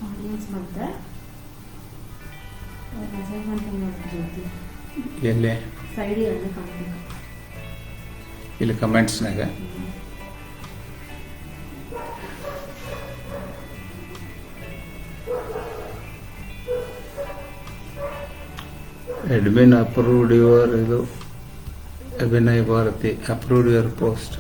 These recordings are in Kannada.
ಆಡಿಯನ್ಸ್ ಮತ್ತೆ ಅಸೈನ್ಮೆಂಟ್ ನೋಡ್ತೀವಿ ಎಲ್ಲೇ ಸೈಡ್ ಅಲ್ಲಿ ಕಮೆಂಟ್ ಇಲ್ಲಿ ಕಮೆಂಟ್ಸ್ನಾಗ ಅಡ್ಮಿನ್ ಅಪ್ರೂವ್ಡ್ ಯುವರ್ ಇದು Abhinay Bharati approved your post.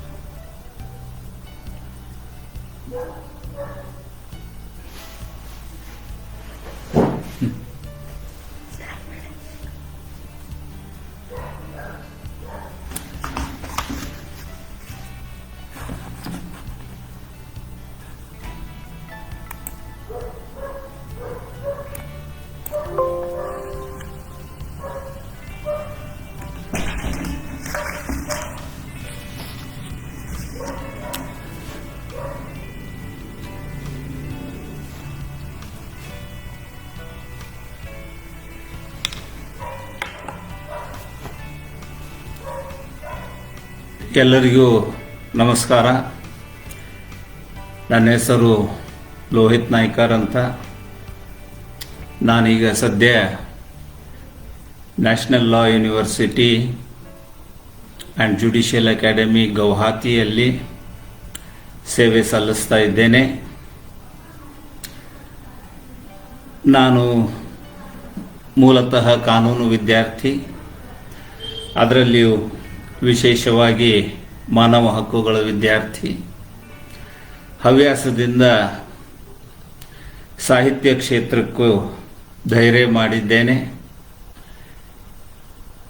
ಎಲ್ಲರಿಗೂ ನಮಸ್ಕಾರ. ನನ್ನ ಹೆಸರು ಲೋಹಿತ್ ನಾಯ್ಕರ್ ಅಂತ. ನಾನೀಗ ಸದ್ಯ national law university and judicial academy ಗೌಹಾತಿಯಲ್ಲಿ ಸೇವೆ ಸಲ್ಲಿಸ್ತಾ ಇದ್ದೇನೆ. ನಾನು ಮೂಲತಃ ಕಾನೂನು ವಿದ್ಯಾರ್ಥಿ, ಅದರಲ್ಲಿಯೂ ವಿಶೇಷವಾಗಿ ಮಾನವ ಹಕ್ಕುಗಳ ವಿದ್ಯಾರ್ಥಿ. ಹವ್ಯಾಸದಿಂದ ಸಾಹಿತ್ಯ ಕ್ಷೇತ್ರಕ್ಕೂ ಧೈರ್ಯ ಮಾಡಿದ್ದೇನೆ.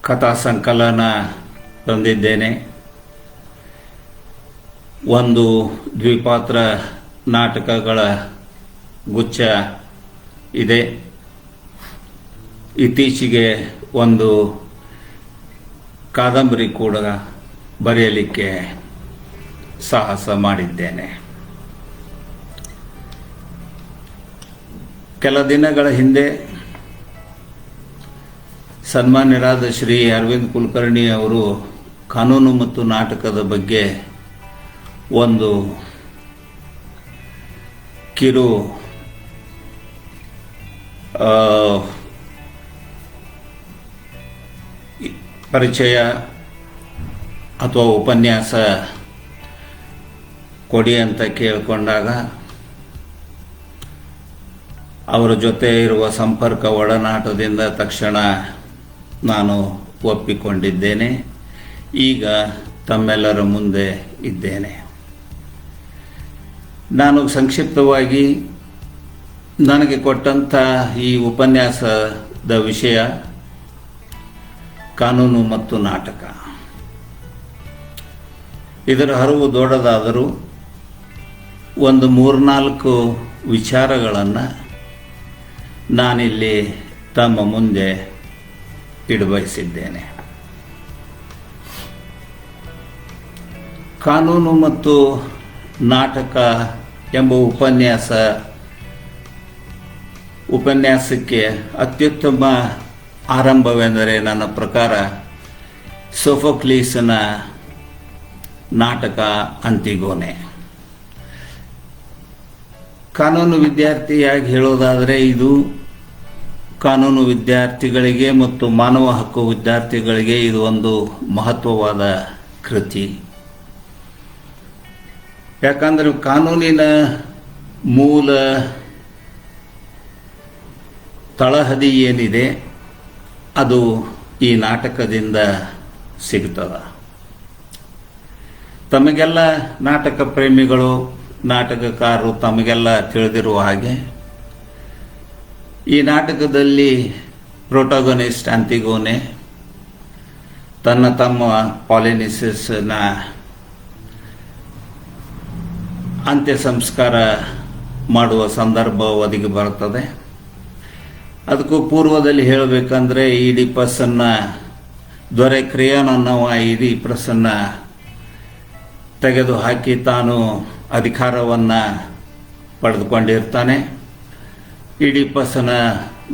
ಕಥಾ ಸಂಕಲನ ತಂದಿದ್ದೇನೆ. ಒಂದು ದ್ವಿಪಾತ್ರ ನಾಟಕಗಳ ಗುಚ್ಛ ಇದೆ. ಇತ್ತೀಚೆಗೆ ಒಂದು ಕಾದಂಬರಿ ಕೂಡ ಬರೆಯಲಿಕ್ಕೆ ಸಾಹಸ ಮಾಡಿದ್ದೇನೆ. ಕೆಲ ದಿನಗಳ ಹಿಂದೆ ಸನ್ಮಾನ್ಯರಾದ ಶ್ರೀ ಅರವಿಂದ್ ಕುಲಕರ್ಣಿ ಅವರು ಕಾನೂನು ಮತ್ತು ನಾಟಕದ ಬಗ್ಗೆ ಒಂದು ಕಿರು ಪರಿಚಯ ಅಥವಾ ಉಪನ್ಯಾಸ ಕೊಡಿ ಅಂತ ಕೇಳಿಕೊಂಡಾಗ ಅವರ ಜೊತೆ ಇರುವ ಸಂಪರ್ಕ ಒಡನಾಟದಿಂದ ತಕ್ಷಣ ನಾನು ಒಪ್ಪಿಕೊಂಡಿದ್ದೇನೆ. ಈಗ ತಮ್ಮೆಲ್ಲರ ಮುಂದೆ ಇದ್ದೇನೆ. ನಾನು ಸಂಕ್ಷಿಪ್ತವಾಗಿ ನನಗೆ ಕೊಟ್ಟಂಥ ಈ ಉಪನ್ಯಾಸದ ವಿಷಯ ಕಾನೂನು ಮತ್ತು ನಾಟಕ. ಇದರ ಹರಿವು ದೊಡ್ಡದಾದರೂ ಒಂದು 3-4 ವಿಚಾರಗಳನ್ನು ನಾನಿಲ್ಲಿ ತಮ್ಮ ಮುಂದೆ ಇಡಬಯಸಿದ್ದೇನೆ. ಕಾನೂನು ಮತ್ತು ನಾಟಕ ಎಂಬ ಉಪನ್ಯಾಸಕ್ಕೆ ಅತ್ಯುತ್ತಮ ಆರಂಭವೆಂದರೆ ನನ್ನ ಪ್ರಕಾರ ಸೋಫೋಕ್ಲೀಸನ ನಾಟಕ ಅಂತಿಗೋನೆ. ಕಾನೂನು ವಿದ್ಯಾರ್ಥಿಯಾಗಿ ಹೇಳೋದಾದರೆ ಇದು ಕಾನೂನು ವಿದ್ಯಾರ್ಥಿಗಳಿಗೆ ಮತ್ತು ಮಾನವ ಹಕ್ಕು ವಿದ್ಯಾರ್ಥಿಗಳಿಗೆ ಇದು ಒಂದು ಮಹತ್ವವಾದ ಕೃತಿ. ಯಾಕಂದರೆ ಕಾನೂನಿನ ಮೂಲ ತಳಹದಿ ಏನಿದೆ ಅದು ಈ ನಾಟಕದಿಂದ ಸಿಗ್ತದ. ತಮಗೆಲ್ಲ ನಾಟಕ ಪ್ರೇಮಿಗಳು, ನಾಟಕಕಾರರು ತಮಗೆಲ್ಲ ತಿಳಿದಿರುವ ಹಾಗೆ ಈ ನಾಟಕದಲ್ಲಿ ಪ್ರೊಟೋಗನಿಸ್ಟ್ ಅಂತಿಗೋನೆ ತನ್ನ ತಮ್ಮ ಪಾಲಿನಿಸಸ್ನ ಅಂತ್ಯ ಸಂಸ್ಕಾರ ಮಾಡುವ ಸಂದರ್ಭ ಒದಗಿ ಬರುತ್ತದೆ. ಅದಕ್ಕೂ ಪೂರ್ವದಲ್ಲಿ ಹೇಳಬೇಕಂದ್ರೆ ಈಡಿಪಸ್ಸನ್ನು ದೊರೆ ಕ್ರಿಯಾನ್ ಅನ್ನುವ ಈಡಿಪಸ್ಸನ್ನು ತೆಗೆದು ಹಾಕಿ ತಾನು ಅಧಿಕಾರವನ್ನು ಪಡೆದುಕೊಂಡಿರ್ತಾನೆ. ಈಡಿಪಸ್ಸನ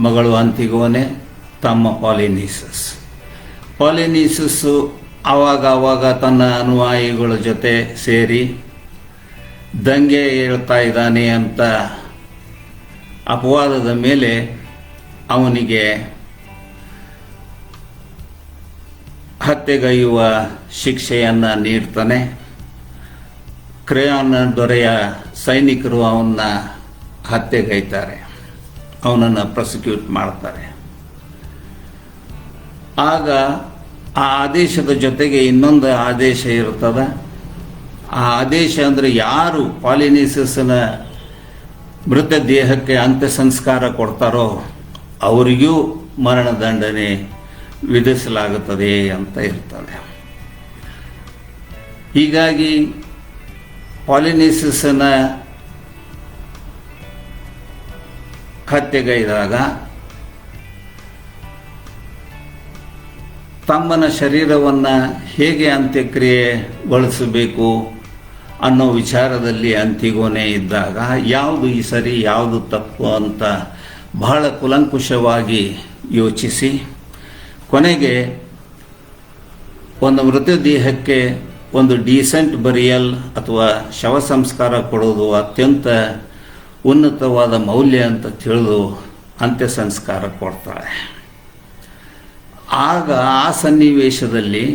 ಮಗಳು ಅಂತಿಗೋನೆ ತಮ್ಮ ಪಾಲಿನೀಸಸ್ಸು ಆವಾಗ ತನ್ನ ಅನುಯಾಯಿಗಳ ಜೊತೆ ಸೇರಿ ದಂಗೆ ಹೇಳ್ತಾ ಇದ್ದಾನೆ ಅಂತ ಅಪವಾದದ ಮೇಲೆ ಅವನಿಗೆ ಹತ್ಯೆಗೈಯುವ ಶಿಕ್ಷೆಯನ್ನು ನೀಡ್ತಾನೆ. ಕ್ರೇಯಾನ್ ದೊರೆಯ ಸೈನಿಕರು ಅವನ್ನ ಹತ್ಯೆಗೈತಾರೆ, ಅವನನ್ನು ಪ್ರಾಸಿಕ್ಯೂಟ್ ಮಾಡ್ತಾರೆ. ಆಗ ಆ ಆದೇಶದ ಜೊತೆಗೆ ಇನ್ನೊಂದು ಆದೇಶ ಇರ್ತದೆ. ಆ ಆದೇಶ ಅಂದರೆ ಯಾರು ಪಾಲಿನಿಸಸ್ನ ಮೃತದೇಹಕ್ಕೆ ಅಂತ್ಯ ಸಂಸ್ಕಾರ ಕೊಡ್ತಾರೋ ಅವರಿಗೂ ಮರಣದಂಡನೆ ವಿಧಿಸಲಾಗುತ್ತದೆ ಅಂತ ಇರ್ತದೆ. ಹೀಗಾಗಿ ಪಾಲಿನಿಸಸ್ನ ಹತ್ಯೆಗೈದಾಗ ತಮ್ಮನ ಶರೀರವನ್ನು ಹೇಗೆ ಅಂತ್ಯಕ್ರಿಯೆಗೊಳಿಸಬೇಕು ಅನ್ನೋ ವಿಚಾರದಲ್ಲಿ ಅಂತಿಗೋನೆ ಇದ್ದಾಗ ಯಾವುದು ಈ ಸರಿ ಯಾವುದು ತಪ್ಪು ಅಂತ ಬಹಳ ಕುಲಂಕುಷವಾಗಿ ಯೋಚಿಸಿ ಕೊನೆಗೆ ಒಂದು ಮೃತದೇಹಕ್ಕೆ ಒಂದು ಡೀಸೆಂಟ್ ಬರಿಯಲ್ ಅಥವಾ ಶವ ಸಂಸ್ಕಾರ ಕೊಡೋದು ಅತ್ಯಂತ ಉನ್ನತವಾದ ಮೌಲ್ಯ ಅಂತ ತಿಳಿದು ಅಂತ್ಯ ಸಂಸ್ಕಾರ ಕೊಡ್ತಾಳೆ. ಆಗ ಆ ಸನ್ನಿವೇಶದಲ್ಲಿ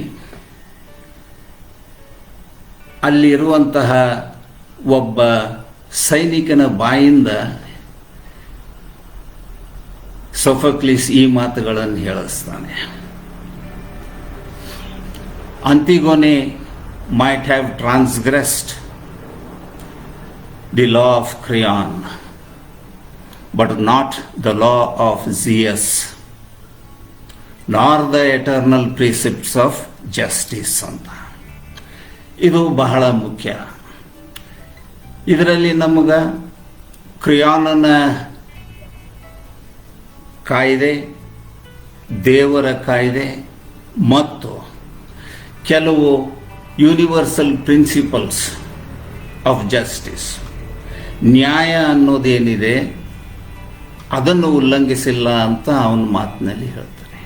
ಅಲ್ಲಿರುವಂತಹ ಒಬ್ಬ ಸೈನಿಕನ ಬಾಯಿಂದ ಸೋಫೋಕ್ಲಿಸ್ ಈ ಮಾತುಗಳನ್ನು ಹೇಳಿಸ್ತಾನೆ. Antigone might have transgressed the law of Creon, but not the law of Zeus, nor the eternal precepts of justice ಅಂತ. ಇದು ಬಹಳ ಮುಖ್ಯ. ಇದರಲ್ಲಿ ನಮಗೆ ಕ್ರಿಯಾನನ ಕಾಯ್ದೆ, ದೇವರ ಕಾಯ್ದೆ ಮತ್ತು ಕೆಲವು ಯೂನಿವರ್ಸಲ್ ಪ್ರಿನ್ಸಿಪಲ್ಸ್ ಆಫ್ ಜಸ್ಟಿಸ್, ನ್ಯಾಯ ಅನ್ನೋದೇನಿದೆ ಅದನ್ನು ಉಲ್ಲಂಘಿಸಿಲ್ಲ ಅಂತ ಅವನ ಮಾತಿನಲ್ಲಿ ಹೇಳ್ತಾರೆ.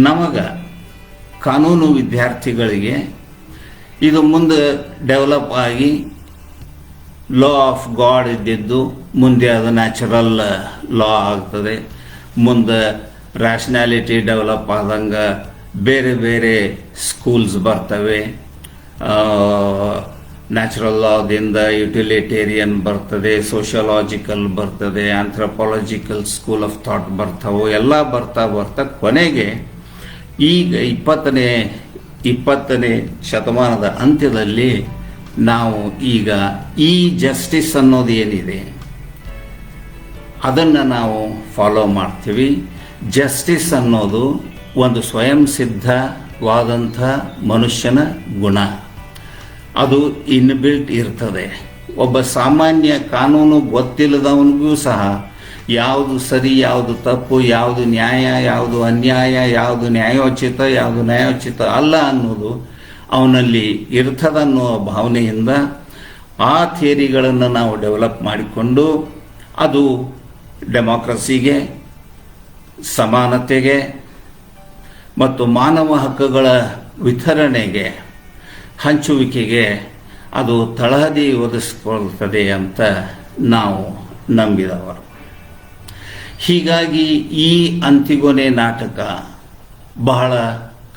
ನಮಗೆ ಕಾನೂನು ವಿದ್ಯಾರ್ಥಿಗಳಿಗೆ ಇದು ಮುಂದೆ ಡೆವಲಪ್ ಆಗಿ ಲಾ ಆಫ್ ಗಾಡ್ ಇದ್ದಿದ್ದು ಮುಂದೆ ಅದು ನ್ಯಾಚುರಲ್ ಲಾ ಆಗ್ತದೆ. ಮುಂದೆ ರ್ಯಾಷನಾಲಿಟಿ ಡೆವಲಪ್ ಆದಂಗೆ ಬೇರೆ ಬೇರೆ ಸ್ಕೂಲ್ಸ್ ಬರ್ತವೆ. ನ್ಯಾಚುರಲ್ ಲಾದಿಂದ ಯುಟಿಲಿಟೇರಿಯನ್ ಬರ್ತದೆ, ಸೋಷಿಯಾಲಜಿಕಲ್ ಬರ್ತದೆ, ಆಂಥ್ರಪಾಲಜಿಕಲ್ ಸ್ಕೂಲ್ ಆಫ್ ಥಾಟ್ ಬರ್ತಾವೆ. ಎಲ್ಲ ಬರ್ತಾ ಕೊನೆಗೆ ಈಗ 20ನೇ ಶತಮಾನದ ಅಂತ್ಯದಲ್ಲಿ ನಾವು ಈಗ ಈ ಜಸ್ಟಿಸ್ ಅನ್ನೋದು ಏನಿದೆ ಅದನ್ನು ನಾವು ಫಾಲೋ ಮಾಡ್ತೀವಿ. ಜಸ್ಟಿಸ್ ಅನ್ನೋದು ಒಂದು ಸ್ವಯಂ ಸಿದ್ಧವಾದಂಥ ಮನುಷ್ಯನ ಗುಣ, ಅದು ಇನ್ಬಿಲ್ಟ್ ಇರ್ತದೆ. ಒಬ್ಬ ಸಾಮಾನ್ಯ ಕಾನೂನು ಗೊತ್ತಿಲ್ಲದವನಿಗೂ ಸಹ ಯಾವುದು ಸರಿ, ಯಾವುದು ತಪ್ಪು, ಯಾವುದು ನ್ಯಾಯ, ಯಾವುದು ಅನ್ಯಾಯ, ಯಾವುದು ನ್ಯಾಯೋಚಿತ, ಯಾವುದು ನ್ಯಾಯೋಚಿತ ಅಲ್ಲ ಅನ್ನೋದು ಅವನಲ್ಲಿ ಇರ್ತದನ್ನೋ ಭಾವನೆಯಿಂದ ಆ ಥಿಯರಿಗಳನ್ನು ನಾವು ಡೆವಲಪ್ ಮಾಡಿಕೊಂಡು ಅದು ಡೆಮಾಕ್ರಸಿಗೆ, ಸಮಾನತೆಗೆ ಮತ್ತು ಮಾನವ ಹಕ್ಕುಗಳ ವಿತರಣೆಗೆ, ಹಂಚುವಿಕೆಗೆ ಅದು ತಳಹದಿ ಒದಗಿಸಿಕೊಳ್ತದೆ ಅಂತ ನಾವು ನಂಬಿದವರು. ಹೀಗಾಗಿ ಈ ಅಂತಿಗೊನೆ ನಾಟಕ ಬಹಳ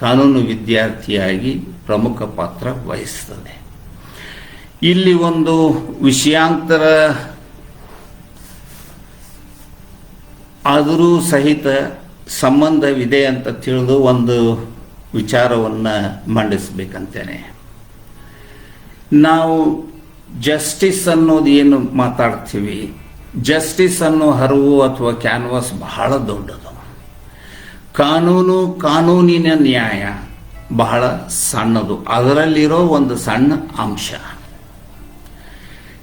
ಕಾನೂನು ವಿದ್ಯಾರ್ಥಿಯಾಗಿ ಪ್ರಮುಖ ಪಾತ್ರ ವಹಿಸ್ತದೆ. ಇಲ್ಲಿ ಒಂದು ವಿಷಯಾಂತರ ಆದರೂ ಸಹಿತ ಸಂಬಂಧವಿದೆ ಅಂತ ತಿಳಿದು ಒಂದು ವಿಚಾರವನ್ನು ಮಂಡಿಸಬೇಕಂತೇನೆ. ನಾವು ಜಸ್ಟಿಸ್ ಅನ್ನೋದು ಏನು ಮಾತಾಡ್ತೀವಿ, ಜಸ್ಟಿಸ್ ಅನ್ನೋ ಹರಿವು ಅಥವಾ ಕ್ಯಾನ್ವಾಸ್ ಬಹಳ ದೊಡ್ಡದು. ಕಾನೂನಿನ ನ್ಯಾಯ ಬಹಳ ಸಣ್ಣದು, ಅದರಲ್ಲಿರೋ ಒಂದು ಸಣ್ಣ ಅಂಶ.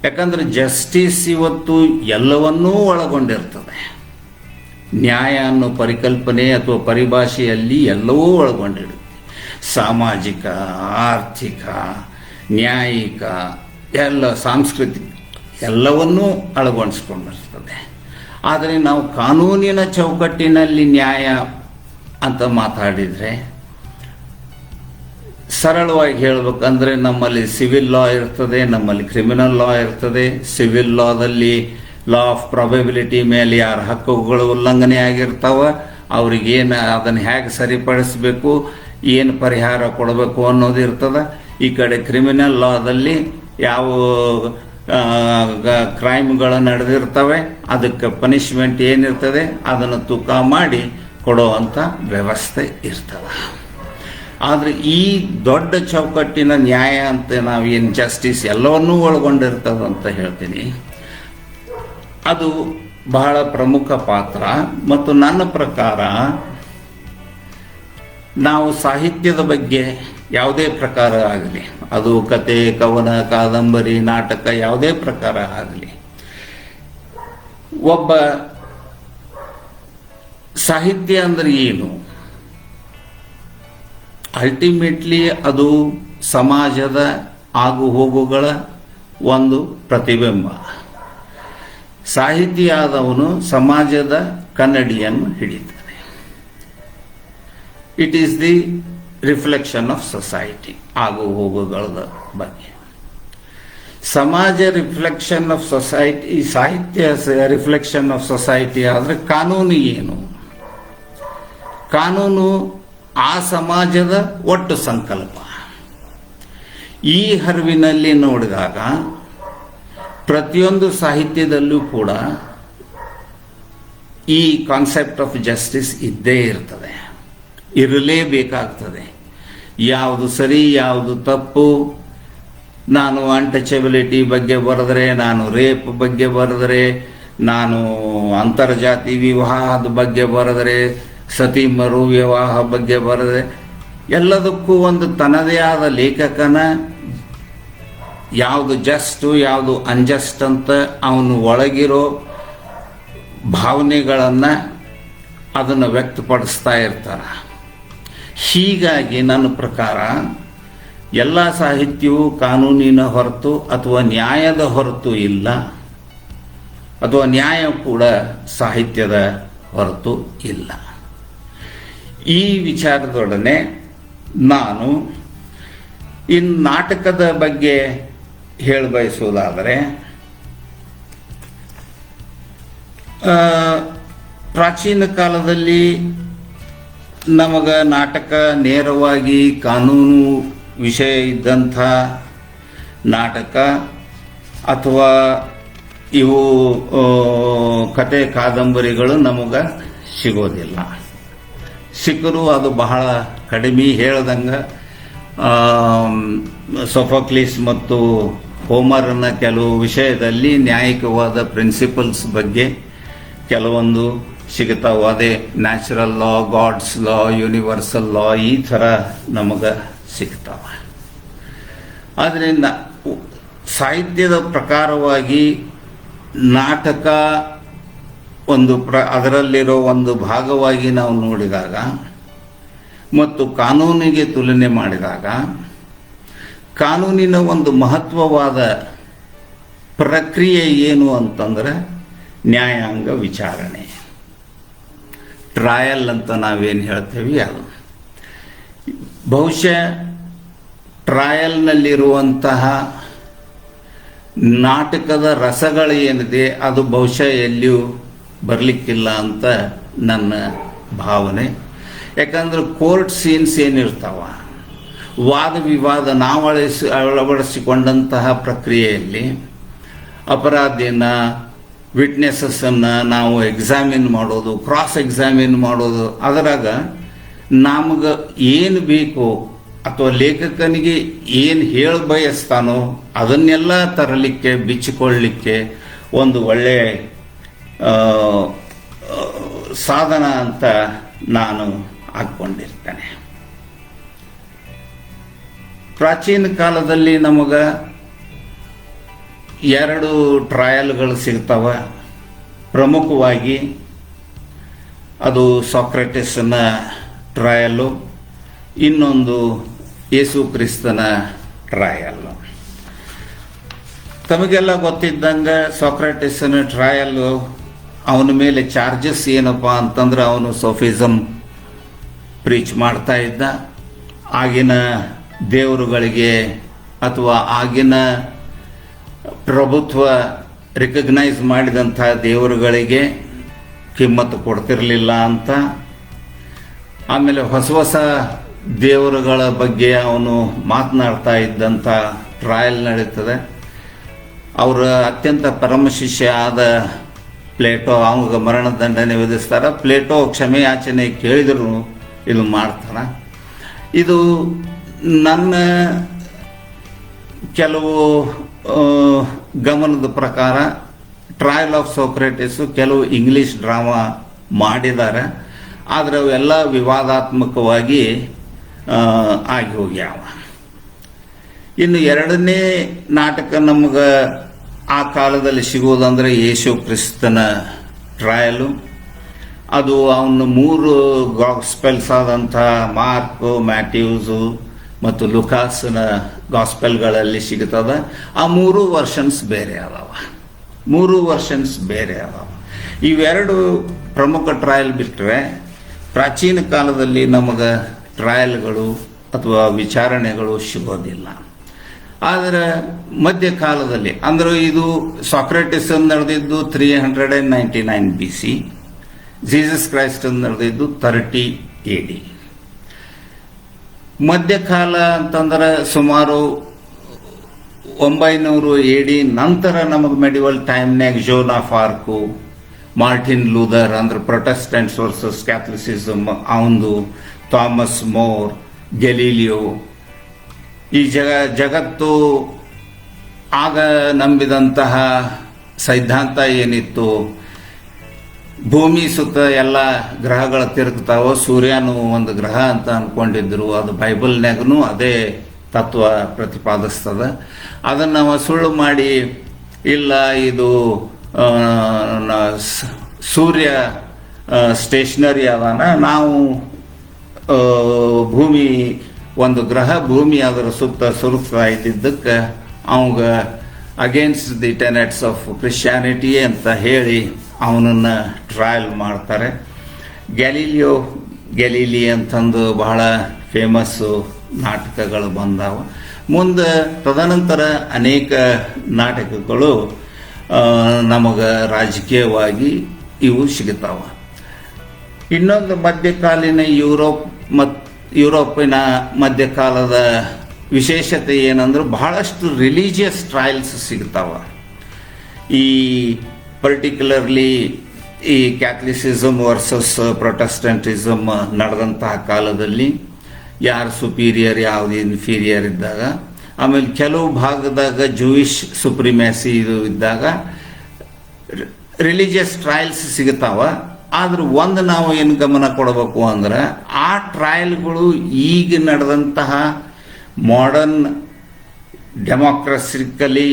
ಯಾಕಂದರೆ ಜಸ್ಟಿಸ್ ಇವತ್ತು ಎಲ್ಲವನ್ನೂ ಒಳಗೊಂಡಿರ್ತದೆ. ನ್ಯಾಯ ಅನ್ನೋ ಪರಿಕಲ್ಪನೆ ಅಥವಾ ಪರಿಭಾಷೆಯಲ್ಲಿ ಎಲ್ಲವೂ ಒಳಗೊಂಡಿರುತ್ತೆ. ಸಾಮಾಜಿಕ, ಆರ್ಥಿಕ, ನ್ಯಾಯಿಕ, ಎಲ್ಲ ಸಾಂಸ್ಕೃತಿಕ ಎಲ್ಲವನ್ನೂ ಒಳಗೊಂಡಿರ್ತದೆ. ಆದರೆ ನಾವು ಕಾನೂನಿನ ಚೌಕಟ್ಟಿನಲ್ಲಿ ನ್ಯಾಯ ಅಂತ ಮಾತಾಡಿದರೆ, ಸರಳವಾಗಿ ಹೇಳಬೇಕಂದ್ರೆ ನಮ್ಮಲ್ಲಿ ಸಿವಿಲ್ ಲಾ ಇರ್ತದೆ, ನಮ್ಮಲ್ಲಿ ಕ್ರಿಮಿನಲ್ ಲಾ ಇರ್ತದೆ. ಸಿವಿಲ್ ಲಾದಲ್ಲಿ ಲಾ ಆಫ್ ಪ್ರಾಬಬಿಲಿಟಿ ಮೇಲೆ ಯಾರ ಹಕ್ಕುಗಳು ಉಲ್ಲಂಘನೆ ಆಗಿರ್ತಾವ ಅವ್ರಿಗೇನು ಅದನ್ನು ಹೇಗೆ ಸರಿಪಡಿಸಬೇಕು, ಏನು ಪರಿಹಾರ ಕೊಡಬೇಕು ಅನ್ನೋದು ಇರ್ತದೆ. ಈ ಕಡೆ ಕ್ರಿಮಿನಲ್ ಲಾದಲ್ಲಿ ಯಾವ ಕ್ರೈಮ್ಗಳು ನಡೆದಿರ್ತವೆ ಅದಕ್ಕೆ ಪನಿಷ್ಮೆಂಟ್ ಏನಿರ್ತದೆ ಅದನ್ನು ತೂಕ ಮಾಡಿ ಕೊಡುವಂಥ ವ್ಯವಸ್ಥೆ ಇರ್ತದೆ. ಆದರೆ ಈ ದೊಡ್ಡ ಚೌಕಟ್ಟಿನ ನ್ಯಾಯ ಅಂತ ನಾವೇನು ಜಸ್ಟಿಸ್ ಎಲ್ಲವನ್ನೂ ಒಳಗೊಂಡಿರ್ತದೆ ಅಂತ ಹೇಳ್ತೀನಿ. ಅದು ಬಹಳ ಪ್ರಮುಖ ಪಾತ್ರ. ಮತ್ತು ನನ್ನ ಪ್ರಕಾರ ನಾವು ಸಾಹಿತ್ಯದ ಬಗ್ಗೆ ಯಾವುದೇ ಪ್ರಕಾರ ಆಗಲಿ, ಅದು ಕತೆ, ಕವನ, ಕಾದಂಬರಿ, ನಾಟಕ, ಯಾವುದೇ ಪ್ರಕಾರ ಆಗಲಿ, ಒಬ್ಬ ಸಾಹಿತ್ಯ ಅಂದರೆ ಏನು? ಅಲ್ಟಿಮೇಟ್ಲಿ ಅದು ಸಮಾಜದ ಆಗು ಹೋಗುಗಳ ಒಂದು ಪ್ರತಿಬಿಂಬ. ಸಾಹಿತಿಯಾದವನು ಸಮಾಜದ ಕನ್ನಡಿಯನ್ನು ಹಿಡಿತಾನೆ. It is the reflection of society, ಆಗು ಹೋಗುಗಳ ಬಗ್ಗೆ. ಸಮಾಜ ರಿಫ್ಲೆಕ್ಷನ್ ಆಫ್ ಸೊಸೈಟಿ, ಸಾಹಿತ್ಯ ರಿಫ್ಲೆಕ್ಷನ್ ಆಫ್ ಸೊಸೈಟಿ ಆದರೆ ಕಾನೂನು ಏನು? ಕಾನೂನು ಆ ಸಮಾಜದ ಒಟ್ಟು ಸಂಕಲ್ಪ. ಈ ಹರಿವಿನಲ್ಲಿ ನೋಡಿದಾಗ ಪ್ರತಿಯೊಂದು ಸಾಹಿತ್ಯದಲ್ಲೂ ಕೂಡ ಈ ಕಾನ್ಸೆಪ್ಟ್ ಆಫ್ ಜಸ್ಟಿಸ್ ಇದ್ದೇ ಇರ್ತದೆ, ಇರಲೇಬೇಕಾಗ್ತದೆ. ಯಾವುದು ಸರಿ, ಯಾವುದು ತಪ್ಪು. ನಾನು ಅನ್ಟಚಬಿಲಿಟಿ ಬಗ್ಗೆ ಬರೆದರೆ, ನಾನು ರೇಪ್ ಬಗ್ಗೆ ಬರೆದರೆ, ನಾನು ಅಂತರ್ಜಾತಿ ವಿವಾಹದ ಬಗ್ಗೆ ಬರೆದರೆ, ಸತಿ ಮರು ವಿವಾಹ ಬಗ್ಗೆ ಬರೆದರೆ, ಎಲ್ಲದಕ್ಕೂ ಒಂದು ತನ್ನದೇ ಆದ ಲೇಖಕನ ಯಾವುದು ಜಸ್ಟು ಯಾವುದು ಅನ್ಜಸ್ಟ್ ಅಂತ ಅವನು ಒಳಗಿರೋ ಭಾವನೆಗಳನ್ನು ಅದನ್ನು ವ್ಯಕ್ತಪಡಿಸ್ತಾ ಇರ್ತಾನೆ. ಹೀಗಾಗಿ ನನ್ನ ಪ್ರಕಾರ ಎಲ್ಲ ಸಾಹಿತ್ಯವು ಕಾನೂನಿನ ಹೊರತು ಅಥವಾ ನ್ಯಾಯದ ಹೊರತು ಇಲ್ಲ, ಅಥವಾ ನ್ಯಾಯ ಕೂಡ ಸಾಹಿತ್ಯದ ಹೊರತು ಇಲ್ಲ. ಈ ವಿಚಾರದೊಡನೆ ನಾನು ಇನ್ನು ನಾಟಕದ ಬಗ್ಗೆ ಹೇಳಬಯಸುವುದಾದರೆ, ಪ್ರಾಚೀನ ಕಾಲದಲ್ಲಿ ನಮಗೆ ನಾಟಕ ನೇರವಾಗಿ ಕಾನೂನು ವಿಷಯ ಇದ್ದಂಥ ನಾಟಕ ಅಥವಾ ಇವು ಕತೆ ಕಾದಂಬರಿಗಳು ನಮಗೆ ಸಿಗೋದಿಲ್ಲ. ಸಿಕ್ಕರೂ ಅದು ಬಹಳ ಕಡಿಮೆ. ಹೇಳ್ದಂಗೆ ಸೊಫೋಕ್ಲಿಸ್ ಮತ್ತು ಹೋಮರ್ನ ಕೆಲವು ವಿಷಯದಲ್ಲಿ ನ್ಯಾಯಿಕವಾದ ಪ್ರಿನ್ಸಿಪಲ್ಸ್ ಬಗ್ಗೆ ಕೆಲವೊಂದು ಸಿಗುತ್ತಾವೆ. ಅದೇ ನ್ಯಾಚುರಲ್ ಲಾ, ಗಾಡ್ಸ್ ಲಾ, ಯೂನಿವರ್ಸಲ್ ಲಾ, ಈ ಥರ ನಮಗೆ ಸಿಗ್ತಾವೆ. ಆದ್ದರಿಂದ ಸಾಹಿತ್ಯದ ಪ್ರಕಾರವಾಗಿ ನಾಟಕ ಒಂದು ಅದರಲ್ಲಿರೋ ಒಂದು ಭಾಗವಾಗಿ ನಾವು ನೋಡಿದಾಗ ಮತ್ತು ಕಾನೂನಿಗೆ ತುಲನೆ ಮಾಡಿದಾಗ ಕಾನೂನಿನ ಒಂದು ಮಹತ್ವವಾದ ಪ್ರಕ್ರಿಯೆ ಏನು ಅಂತಂದರೆ ನ್ಯಾಯಾಂಗ ವಿಚಾರಣೆ, ಟ್ರಯಲ್ ಅಂತ ನಾವೇನು ಹೇಳ್ತೇವೆ ಅದು. ಬಹುಶಃ ಟ್ರಯಲ್ನಲ್ಲಿರುವಂತಹ ನಾಟಕದ ರಸಗಳು ಏನಿದೆ ಅದು ಬಹುಶಃ ಎಲ್ಲಿಯೂ ಬರಲಿಕ್ಕಿಲ್ಲ ಅಂತ ನನ್ನ ಭಾವನೆ. ಯಾಕಂದ್ರೆ ಕೋರ್ಟ್ ಸೀನ್ಸ್ ಏನಿರ್ತಾವ, ವಾದ ವಿವಾದ ನಾವು ಅಳವಡಿಸಿಕೊಂಡಂತಹ ಪ್ರಕ್ರಿಯೆಯಲ್ಲಿ ಅಪರಾಧಿನ ವಿಟ್ನೆಸಸ್ಸನ್ನು ನಾವು ಎಕ್ಸಾಮಿನ್ ಮಾಡೋದು, ಕ್ರಾಸ್ ಎಕ್ಸಾಮಿನ್ ಮಾಡೋದು, ಅದರಾಗ ನಮಗೆ ಏನು ಬೇಕು ಅಥವಾ ಲೇಖಕನಿಗೆ ಏನು ಹೇಳ ಬಯಸ್ತಾನೋ ಅದನ್ನೆಲ್ಲ ತರಲಿಕ್ಕೆ, ಬಿಚ್ಚಿಕೊಳ್ಳಲಿಕ್ಕೆ ಒಂದು ಒಳ್ಳೆಯ ಸಾಧನ ಅಂತ ನಾನು ಹಾಕ್ಕೊಂಡಿರ್ತೇನೆ. ಪ್ರಾಚೀನ ಕಾಲದಲ್ಲಿ ನಮಗೆ 2 ಟ್ರಯಲ್ಗಳು ಸಿಗ್ತವೆ. ಪ್ರಮುಖವಾಗಿ ಅದು ಸಾಕ್ರೆಟಿಸ್ನ ಟ್ರಯಲ್ಲು, ಇನ್ನೊಂದು ಯೇಸು ಕ್ರಿಸ್ತನ ಟ್ರಯಲ್ಲು. ತಮಗೆಲ್ಲ ಗೊತ್ತಿದ್ದಂಗೆ ಸಾಕ್ರೆಟಿಸ್ನ ಟ್ರಯಲ್ಲು, ಅವನ ಮೇಲೆ ಚಾರ್ಜಸ್ ಏನಪ್ಪ ಅಂತಂದ್ರೆ ಅವನು ಸೋಫಿಸಮ್ ಪ್ರೀಚ್ ಮಾಡ್ತಾ ಇದ್ದ. ಆಗಿನ ದೇವರುಗಳಿಗೆ ಅಥವಾ ಆಗಿನ ಪ್ರಭುತ್ವ ರಿಕಗ್ನೈಸ್ ಮಾಡಿದಂಥ ದೇವರುಗಳಿಗೆ ಕಿಮ್ಮತ್ತು ಕೊಡ್ತಿರಲಿಲ್ಲ ಅಂತ, ಆಮೇಲೆ ಹೊಸ ಹೊಸ ದೇವರುಗಳ ಬಗ್ಗೆ ಅವನು ಮಾತನಾಡ್ತಾ ಇದ್ದಂಥ ಟ್ರಯಲ್ ನಡೀತದೆ. ಅವರ ಅತ್ಯಂತ ಪರಮ ಶಿಷ್ಯ ಆದ ಪ್ಲೇಟೋ ಅವಾಗ ಮರಣದಂಡನೆ ವಿಧಿಸ್ತಾರೆ. ಪ್ಲೇಟೋ ಕ್ಷಮೆ ಯಾಚನೆ ಕೇಳಿದ್ರು ಇದು ಮಾಡ್ತಾನೆ. ಇದು ನನ್ನ ಕೆಲವು ಗಮನದ ಪ್ರಕಾರ ಟ್ರಯಲ್ ಆಫ್ ಸೋಕ್ರೆಟಿಸ್ ಕೆಲವು ಇಂಗ್ಲಿಷ್ ಡ್ರಾಮಾ ಮಾಡಿದ್ದಾರೆ, ಆದರೆ ಅವೆಲ್ಲ ವಿವಾದಾತ್ಮಕವಾಗಿ ಆಗಿ ಹೋಗ್ಯಾವ. ಇನ್ನು ಎರಡನೇ ನಾಟಕ ನಮಗೆ ಆ ಕಾಲದಲ್ಲಿ ಸಿಗೋದಂದ್ರೆ ಯೇಸು ಕ್ರಿಸ್ತನ ಟ್ರಯಲು. ಅದು ಅವನು 3 ಗಾಸ್ಪೆಲ್ಸ್ ಆದಂಥ ಮಾರ್ಕ್, ಮ್ಯಾಥ್ಯೂಸು ಮತ್ತು ಲುಕಾಸ್ನ ಗಾಸ್ಪೆಲ್ಗಳಲ್ಲಿ ಸಿಗುತ್ತದೆ. ಆ 3 ವರ್ಷನ್ಸ್ ಬೇರೆ ಅದಾವ. ಇವೆರಡು ಪ್ರಮುಖ ಟ್ರಯಲ್ ಬಿಟ್ಟರೆ ಪ್ರಾಚೀನ ಕಾಲದಲ್ಲಿ ನಮಗೆ ಟ್ರಯಲ್ಗಳು ಅಥವಾ ವಿಚಾರಣೆಗಳು ಸಿಗೋದಿಲ್ಲ. ಆದರೆ ಮಧ್ಯಕಾಲದಲ್ಲಿ ಅಂದ್ರೆ ಇದು ಸಾಕ್ರೆಟಿಸ್ ನಡೆದಿದ್ದು 399 BC, ಜೀಸಸ್ ಕ್ರೈಸ್ಟ್ ನಡೆದಿದ್ದು 30 AD. ಮಧ್ಯಕಾಲ ಅಂತಂದ್ರೆ ಸುಮಾರು 900 AD ನಂತರ ನಮಗೆ ಮೆಡಿವಲ್ ಟೈಮ್ನಾಗ Joan of Arc, Martin Luther ಅಂದ್ರೆ ಪ್ರೊಟೆಸ್ಟೆಂಟ್ಸ್ ವರ್ಸಸ್ ಕ್ಯಾಥಲಿಸಿಸಮ್ ಅವಂದು, ಥಾಮಸ್ ಮೋರ್, ಗೆಲೀಲಿಯೋ, ಈ ಜಗತ್ತು ಆಗ ನಂಬಿದಂತಹ ಸಿದ್ಧಾಂತ ಏನಿತ್ತು, ಭೂಮಿ ಸುತ್ತ ಎಲ್ಲ ಗ್ರಹಗಳ ತಿರುಗ್ತಾವೋ, ಸೂರ್ಯನು ಒಂದು ಗ್ರಹ ಅಂತ ಅನ್ಕೊಂಡಿದ್ರು. ಅದು ಬೈಬಲ್ನಾಗೂ ಅದೇ ತತ್ವ ಪ್ರತಿಪಾದಿಸ್ತದ. ಅದನ್ನು ನಾವು ಸುಳ್ಳು ಮಾಡಿ ಇಲ್ಲ ಇದು ಸೂರ್ಯ ಸ್ಟೇಷನರಿ ಅದಾನ, ನಾವು ಭೂಮಿ ಒಂದು ಗ್ರಹ, ಭೂಮಿ ಅದರ ಸುತ್ತ ಸುರುತ್ತಾ ಇದ್ದಿದ್ದಕ್ಕೆ ಅವಾಗ against the tenets of Christianity ಅಂತ ಹೇಳಿ ಅವನನ್ನು ಟ್ರಯಲ್ ಮಾಡ್ತಾರೆ. ಗ್ಯಾಲಿಲಿ ಅಂತಂದು ಬಹಳ ಫೇಮಸ್ಸು ನಾಟಕಗಳು ಬಂದಾವ. ಮುಂದೆ ತದನಂತರ ಅನೇಕ ನಾಟಕಗಳು ನಮಗೆ ರಾಜಕೀಯವಾಗಿ ಇವು ಸಿಗುತ್ತಾವ. ಇನ್ನೊಂದು ಮಧ್ಯಕಾಲೀನ ಯುರೋಪಿನ ಮಧ್ಯಕಾಲದ ವಿಶೇಷತೆ ಏನಂದ್ರೆ ಬಹಳಷ್ಟು ರಿಲಿಜಿಯಸ್ ಟ್ರಯಲ್ಸ್ ಸಿಗ್ತಾವ. ಈ ಪರ್ಟಿಕ್ಯುಲರ್ಲಿ ಈ ಕ್ಯಾಥಲಿಸಿಸಮ್ ವರ್ಸಸ್ ಪ್ರೊಟೆಸ್ಟೆಂಟಿಸಮ್ ನಡೆದಂತಹ ಕಾಲದಲ್ಲಿ ಯಾರು ಸುಪೀರಿಯರ್ ಯಾವುದು ಇನ್ಫೀರಿಯರ್ ಇದ್ದಾಗ, ಆಮೇಲೆ ಕೆಲವು ಭಾಗದಾಗ ಜೂಯಿಷ್ ಸುಪ್ರಿಮ್ಯಾಸಿ ಇದು ಇದ್ದಾಗ ರಿಲಿಜಿಯಸ್ ಟ್ರಯಲ್ಸ್ ಸಿಗುತ್ತಾವ. ಆದ್ರೆ ಒಂದು ನಾವು ಏನು ಗಮನ ಕೊಡಬೇಕು ಅಂದ್ರೆ ಆ ಟ್ರಯಲ್ಗಳು ಈಗ ನಡೆದಂತಹ ಮಾಡರ್ನ್ ಡೆಮೋಕ್ರಸಿಕಲಿ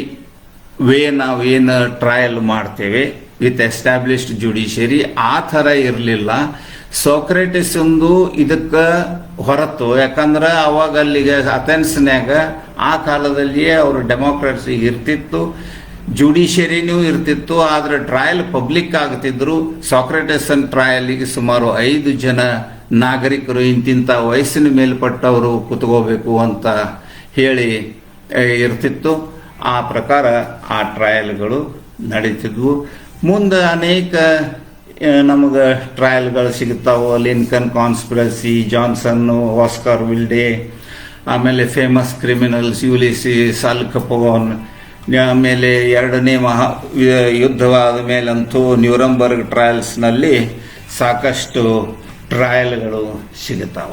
ನಾವೇನು ಟ್ರಯಲ್ ಮಾಡ್ತೇವೆ ವಿತ್ ಎಸ್ಟಾಬ್ಲಿಷ್ಡ್ ಜುಡಿಷಿಯರಿ ಆ ಥರ ಇರಲಿಲ್ಲ. ಸೋಕ್ರೆಟಿಸ್ ಒಂದು ಇದಕ್ಕೆ ಹೊರತು, ಯಾಕಂದ್ರೆ ಅವಾಗ ಅಲ್ಲಿಗೆ ಅಥೆನ್ಸ್ನ್ಯಾಗ ಆ ಕಾಲದಲ್ಲಿಯೇ ಅವರು ಡೆಮೋಕ್ರಸಿ ಇರ್ತಿತ್ತು, ಜುಡಿಷಿಯರಿನೂ ಇರ್ತಿತ್ತು. ಆದ್ರೆ ಟ್ರಯಲ್ ಪಬ್ಲಿಕ್ ಆಗ್ತಿದ್ರು. ಸಾಕ್ರೆಟಿಸನ್ ಟ್ರಯಲಿಗೆ ಸುಮಾರು 5 ಜನ ನಾಗರಿಕರು ಇಂತಿಂತ ವಯಸ್ಸಿನ ಮೇಲ್ಪಟ್ಟವರು ಕುತ್ಕೋಬೇಕು ಅಂತ ಹೇಳಿ ಇರ್ತಿತ್ತು. ಆ ಪ್ರಕಾರ ಆ ಟ್ರಯಲ್ಗಳು ನಡೀತಿದ್ವು. ಮುಂದೆ ಅನೇಕ ನಮಗೆ ಟ್ರಯಲ್ಗಳು ಸಿಗುತ್ತಾವೆ. ಲಿಂಕನ್ ಕಾನ್ಸ್ಪಿರಸಿ, ಜಾನ್ಸನ್, ಆಸ್ಕರ್ ವಿಲ್ಡೆ, ಆಮೇಲೆ ಫೇಮಸ್ ಕ್ರಿಮಿನಲ್ಸ್ ಯುಲಿಸಿಸ್, ಅಲ್ ಕಪೋನ್, ಆಮೇಲೆ ಎರಡನೇ ಯುದ್ಧವಾದ ಮೇಲಂತೂ ನ್ಯೂರಂಬರ್ಗ್ ಟ್ರಯಲ್ಸ್ನಲ್ಲಿ ಸಾಕಷ್ಟು ಟ್ರಯಲ್ಗಳು ಸಿಗುತ್ತಾವ.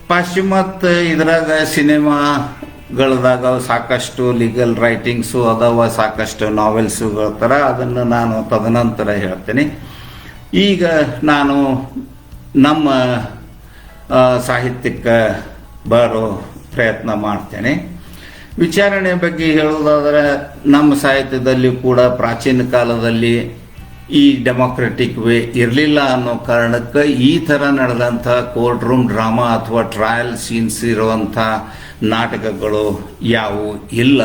ಪಾಶ್ಚಿಮಾತ್ಯ ಇದ್ರಾಗ ಸಿನಿಮಾಗಳದಾಗ ಸಾಕಷ್ಟು ಲೀಗಲ್ ರೈಟಿಂಗ್ಸು ಅದಾವ, ಸಾಕಷ್ಟು ನಾವೆಲ್ಸುಗಳ ಥರ. ಅದನ್ನು ನಾನು ತದನಂತರ ಹೇಳ್ತೇನೆ. ಈಗ ನಾನು ನಮ್ಮ ಸಾಹಿತ್ಯಕ್ಕೆ ಬರೋ ಪ್ರಯತ್ನ ಮಾಡ್ತೇನೆ. ವಿಚಾರಣೆ ಬಗ್ಗೆ ಹೇಳುವುದಾದರೆ ನಮ್ಮ ಸಾಹಿತ್ಯದಲ್ಲಿ ಕೂಡ ಪ್ರಾಚೀನ ಕಾಲದಲ್ಲಿ ಈ ಡೆಮೋಕ್ರೆಟಿಕ್ ವೇ ಇರಲಿಲ್ಲ ಅನ್ನೋ ಕಾರಣಕ್ಕೆ ಈ ಥರ ನಡೆದಂಥ ಕೋರ್ಟ್ ರೂಮ್ ಡ್ರಾಮಾ ಅಥವಾ ಟ್ರಯಲ್ ಸೀನ್ಸ್ ಇರುವಂಥ ನಾಟಕಗಳು ಯಾವುವು ಇಲ್ಲ.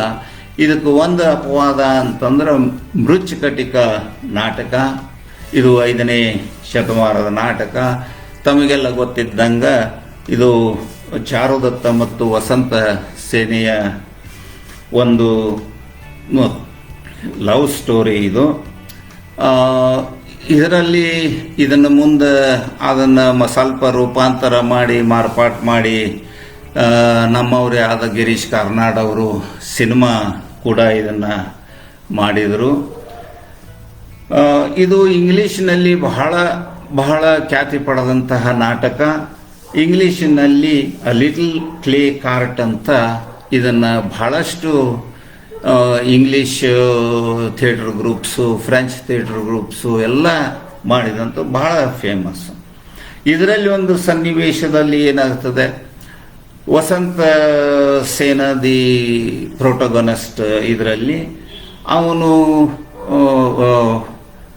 ಇದಕ್ಕೆ ಒಂದು ಅಪವಾದ ಅಂತಂದ್ರೆ ಮೃಚ್ಛಕಟಿಕ ನಾಟಕ. ಇದು 5ನೇ ಶತಮಾನದ ನಾಟಕ. ತಮಗೆಲ್ಲ ಗೊತ್ತಿದ್ದಂಗೆ ಇದು ಚಾರುದತ್ತ ಮತ್ತು ವಸಂತ ಸೇನೆಯ ಒಂದು ಲವ್ ಸ್ಟೋರಿ ಇದು. ಇದರಲ್ಲಿ ಇದನ್ನು ಮುಂದೆ ಅದನ್ನು ಸ್ವಲ್ಪ ರೂಪಾಂತರ ಮಾಡಿ ಮಾರ್ಪಾಟು ಮಾಡಿ ನಮ್ಮವರೇ ಆದ ಗಿರೀಶ್ ಕಾರ್ನಾಡ್ ಅವರು ಸಿನಿಮಾ ಕೂಡ ಇದನ್ನು ಮಾಡಿದರು. ಇದು ಇಂಗ್ಲೀಷ್ನಲ್ಲಿ ಬಹಳ ಖ್ಯಾತಿ ಪಡೆದಂತಹ ನಾಟಕ. ಇಂಗ್ಲೀಷಿನಲ್ಲಿ ಲಿಟಲ್ ಕ್ಲೇ ಕಾರ್ಟ್ ಅಂತ ಇದನ್ನು ಬಹಳಷ್ಟು English theatre groups, French theatre groups ಎಲ್ಲ ಮಾಡಿದಂಥ ಬಹಳ ಫೇಮಸ್. ಇದರಲ್ಲಿ ಒಂದು ಸನ್ನಿವೇಶದಲ್ಲಿ ಏನಾಗ್ತದೆ, ವಸಂತ ಸೇನಾ ದಿ ಪ್ರೋಟೋಗನಿಸ್ಟ್ ಇದರಲ್ಲಿ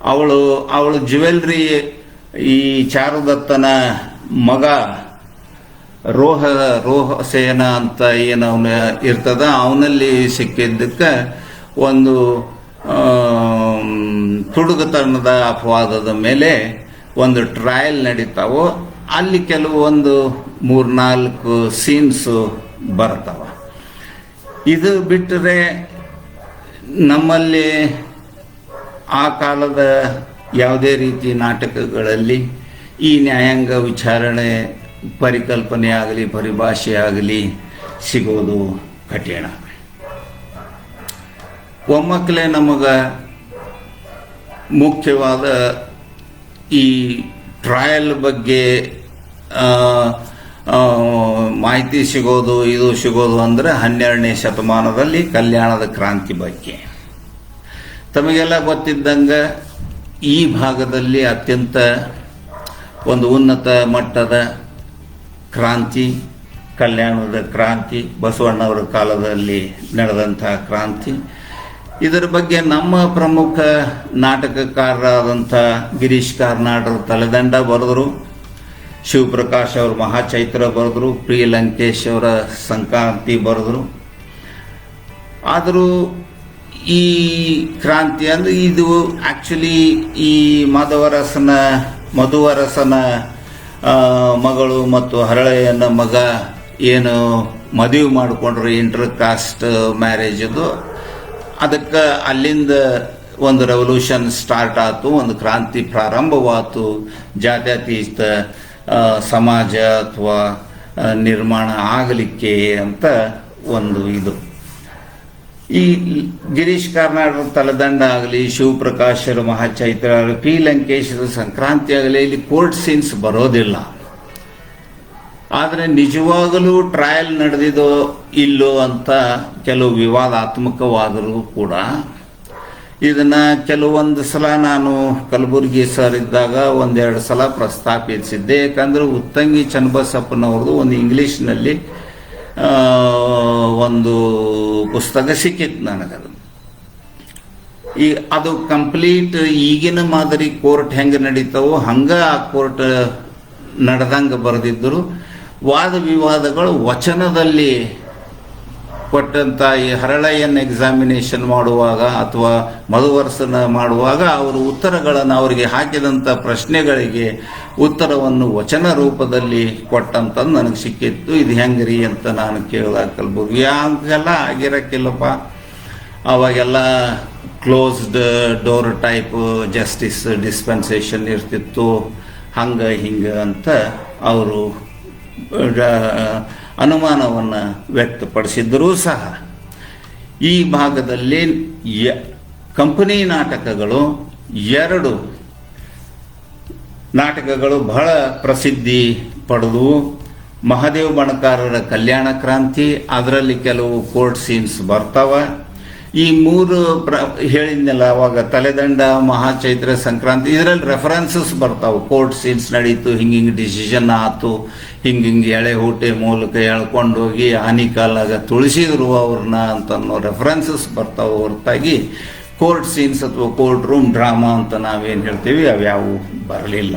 ಅವಳು ಜ್ಯುವೆಲ್ರಿ ಈ ಚಾರುದತ್ತನ ಮಗ ರೋಹ ಸೇನಾ ಅಂತ ಏನು ಅವನ ಇರ್ತದ ಅವನಲ್ಲಿ ಸಿಕ್ಕಿದ್ದಕ್ಕೆ ಒಂದು ತುಡುಗುತನದ ಅಪವಾದದ ಮೇಲೆ ಒಂದು ಟ್ರಯಲ್ ನಡೀತಾವೋ ಅಲ್ಲಿ ಕೆಲವೊಂದು 3-4 ಸೀನ್ಸು ಬರ್ತಾವ. ಇದು ಬಿಟ್ಟರೆ ನಮ್ಮಲ್ಲಿ ಆ ಕಾಲದ ಯಾವುದೇ ರೀತಿ ನಾಟಕಗಳಲ್ಲಿ ಈ ನ್ಯಾಯಾಂಗ ವಿಚಾರಣೆ ಪರಿಕಲ್ಪನೆ ಆಗಲಿ ಪರಿಭಾಷೆ ಆಗಲಿ ಸಿಗೋದು ಕಠಿಣ. ಒಮ್ಮಕ್ಕಲೇ ನಮಗೆ ಮುಖ್ಯವಾದ ಈ ಟ್ರಯಲ್ ಬಗ್ಗೆ ಮಾಹಿತಿ ಸಿಗೋದು ಅಂದರೆ 12ನೇ ಶತಮಾನದಲ್ಲಿ ಕಲ್ಯಾಣದ ಕ್ರಾಂತಿ ಬಗ್ಗೆ. ತಮಗೆಲ್ಲ ಗೊತ್ತಿದ್ದಂಗೆ ಈ ಭಾಗದಲ್ಲಿ ಅತ್ಯಂತ ಒಂದು ಉನ್ನತ ಮಟ್ಟದ ಕ್ರಾಂತಿ, ಕಲ್ಯಾಣದ ಕ್ರಾಂತಿ, ಬಸವಣ್ಣವರ ಕಾಲದಲ್ಲಿ ನಡೆದಂಥ ಕ್ರಾಂತಿ. ಇದರ ಬಗ್ಗೆ ನಮ್ಮ ಪ್ರಮುಖ ನಾಟಕಕಾರರಾದಂಥ ಗಿರೀಶ್ ಕಾರ್ನಾಡ್ರು ತಲೆದಂಡ ಬರೆದರು, ಶಿವಪ್ರಕಾಶ್ ಅವರು ಮಹಾಚೈತ್ರ ಬರೆದರು, ಪ್ರಿಯ ಲಂಕೇಶ್ ಅವರ ಸಂಕ್ರಾಂತಿ ಬರೆದರು. ಆದರೂ ಈ ಕ್ರಾಂತಿ ಅಂದರೆ ಇದು ಆ್ಯಕ್ಚುಲಿ ಈ ಮಧುವರಸನ ಮಗಳು ಮತ್ತು ಹರಳೆಯನ ಮಗ ಏನು ಮದುವೆ ಮಾಡಿಕೊಂಡ್ರು ಇಂಟರ್ ಕಾಸ್ಟ್ ಮ್ಯಾರೇಜದು, ಅದಕ್ಕೆ ಅಲ್ಲಿಂದ ಒಂದು ರೆವಲ್ಯೂಷನ್ ಸ್ಟಾರ್ಟ್ ಆಯ್ತು, ಒಂದು ಕ್ರಾಂತಿ ಪ್ರಾರಂಭವಾಯಿತು. ಜಾತ್ಯತೀತ ಸಮಾಜ ಅಥವಾ ನಿರ್ಮಾಣ ಆಗಲಿಕ್ಕೆ ಅಂತ ಒಂದು ಇದು. ಈ ಗಿರೀಶ್ ಕಾರ್ನಾಡ್ ತಲೆದಂಡ ಆಗಲಿ, ಶಿವಪ್ರಕಾಶರ ಮಹಾಚೈತ್ರ ಆಗಲಿ, ಪಿ ಲಂಕೇಶರ ಸಂಕ್ರಾಂತಿ ಆಗಲಿ, ಇಲ್ಲಿ ಕೋರ್ಟ್ ಸೀನ್ಸ್ ಬರೋದಿಲ್ಲ. ಆದರೆ ನಿಜವಾಗಲೂ ಟ್ರಯಲ್ ನಡೆದಿದೋ ಇಲ್ಲೋ ಅಂತ ಕೆಲವು ವಿವಾದಾತ್ಮಕವಾದರೂ ಕೂಡ ಇದನ್ನು ಕೆಲವೊಂದು ಸಲ ನಾನು ಕಲಬುರಗಿ ಸರ್ ಇದ್ದಾಗ 1-2 ಸಲ ಪ್ರಸ್ತಾಪಿಸಿದ್ದೆ. ಯಾಕಂದರೆ ಉತ್ತಂಗಿ ಚನ್ನಬಸಪ್ಪನವ್ರದ್ದು ಒಂದು ಇಂಗ್ಲೀಷ್ನಲ್ಲಿ ಒಂದು ಪುಸ್ತಕ ಸಿಕ್ಕಿತ್ತು ನನಗದು. ಅದು ಕಂಪ್ಲೀಟ್ ಈಗಿನ ಮಾದರಿ ಕೋರ್ಟ್ ಹೆಂಗೆ ನಡೀತಾವೋ ಹಂಗೆ ಆ ಕೋರ್ಟ್ ನಡೆದಂಗೆ ಬರೆದಿದ್ದರು. ವಾದ ವಿವಾದಗಳು ವಚನದಲ್ಲಿ ಕೊಟ್ಟಂಥ ಈ ಹರಳೆಯನ್ನು ಎಕ್ಸಾಮಿನೇಷನ್ ಮಾಡುವಾಗ ಅಥವಾ ಮಧುವರ್ಸನ ಮಾಡುವಾಗ ಅವರು ಉತ್ತರಗಳನ್ನು ಅವರಿಗೆ ಹಾಕಿದಂಥ ಪ್ರಶ್ನೆಗಳಿಗೆ ಉತ್ತರವನ್ನು ವಚನ ರೂಪದಲ್ಲಿ ಕೊಟ್ಟಂಥದ್ದು ನನಗೆ ಸಿಕ್ಕಿತ್ತು. ಇದು ಹೆಂಗ್ರಿ ಅಂತ ನಾನು ಕೇಳಿದಾಗ ಕಲಬುರ್ಗಿ ಹಂಗೆಲ್ಲ ಆಗಿರಕ್ಕಿಲ್ಲಪ್ಪ, ಅವಾಗೆಲ್ಲ closed door type justice dispensation ಇರ್ತಿತ್ತು, ಹಂಗೆ ಹಿಂಗೆ ಅಂತ ಅವರು ಅನುಮಾನವನ್ನು ವ್ಯಕ್ತಪಡಿಸಿದ್ದರೂ ಸಹ ಈ ಭಾಗದಲ್ಲಿ ಕಂಪನಿ ನಾಟಕಗಳು 2 ನಾಟಕಗಳು ಬಹಳ ಪ್ರಸಿದ್ಧಿ ಪಡೆದವು. ಮಹಾದೇವ ಬಣಕಾರರ ಕಲ್ಯಾಣ ಕ್ರಾಂತಿ, ಅದರಲ್ಲಿ ಕೆಲವು ಕೋರ್ಟ್ ಸೀನ್ಸ್ ಬರ್ತಾವ. ಈ 3 ಹೇಳಿದ್ನಲ್ಲ ಅವಾಗ ತಲೆದಂಡ, ಮಹಾಚೈತ್ರ, ಸಂಕ್ರಾಂತಿ, ಇದರಲ್ಲಿ ರೆಫರೆನ್ಸಸ್ ಬರ್ತಾವೆ. ಕೋರ್ಟ್ ಸೀನ್ಸ್ ನಡೀತು, ಹಿಂಗೆ ಡಿಸಿಷನ್ ಆಯ್ತು, ಹಿಂಗೆ ಎಳೆ ಹೂಟೆ ಮೂಲಕ ಎಳ್ಕೊಂಡು ಹೋಗಿ ಆನಿಕಾಲಾಗ ತುಳಿಸಿದ್ರು ಅವ್ರನ್ನ ಅಂತನೋ ರೆಫರೆನ್ಸಸ್ ಬರ್ತಾವೆ. ಹೊರತಾಗಿ ಕೋರ್ಟ್ ಸೀನ್ಸ್ ಅಥವಾ ಕೋರ್ಟ್ ರೂಮ್ ಡ್ರಾಮಾ ಅಂತ ನಾವೇನು ಹೇಳ್ತೀವಿ ಅವ್ಯಾವು ಬರಲಿಲ್ಲ.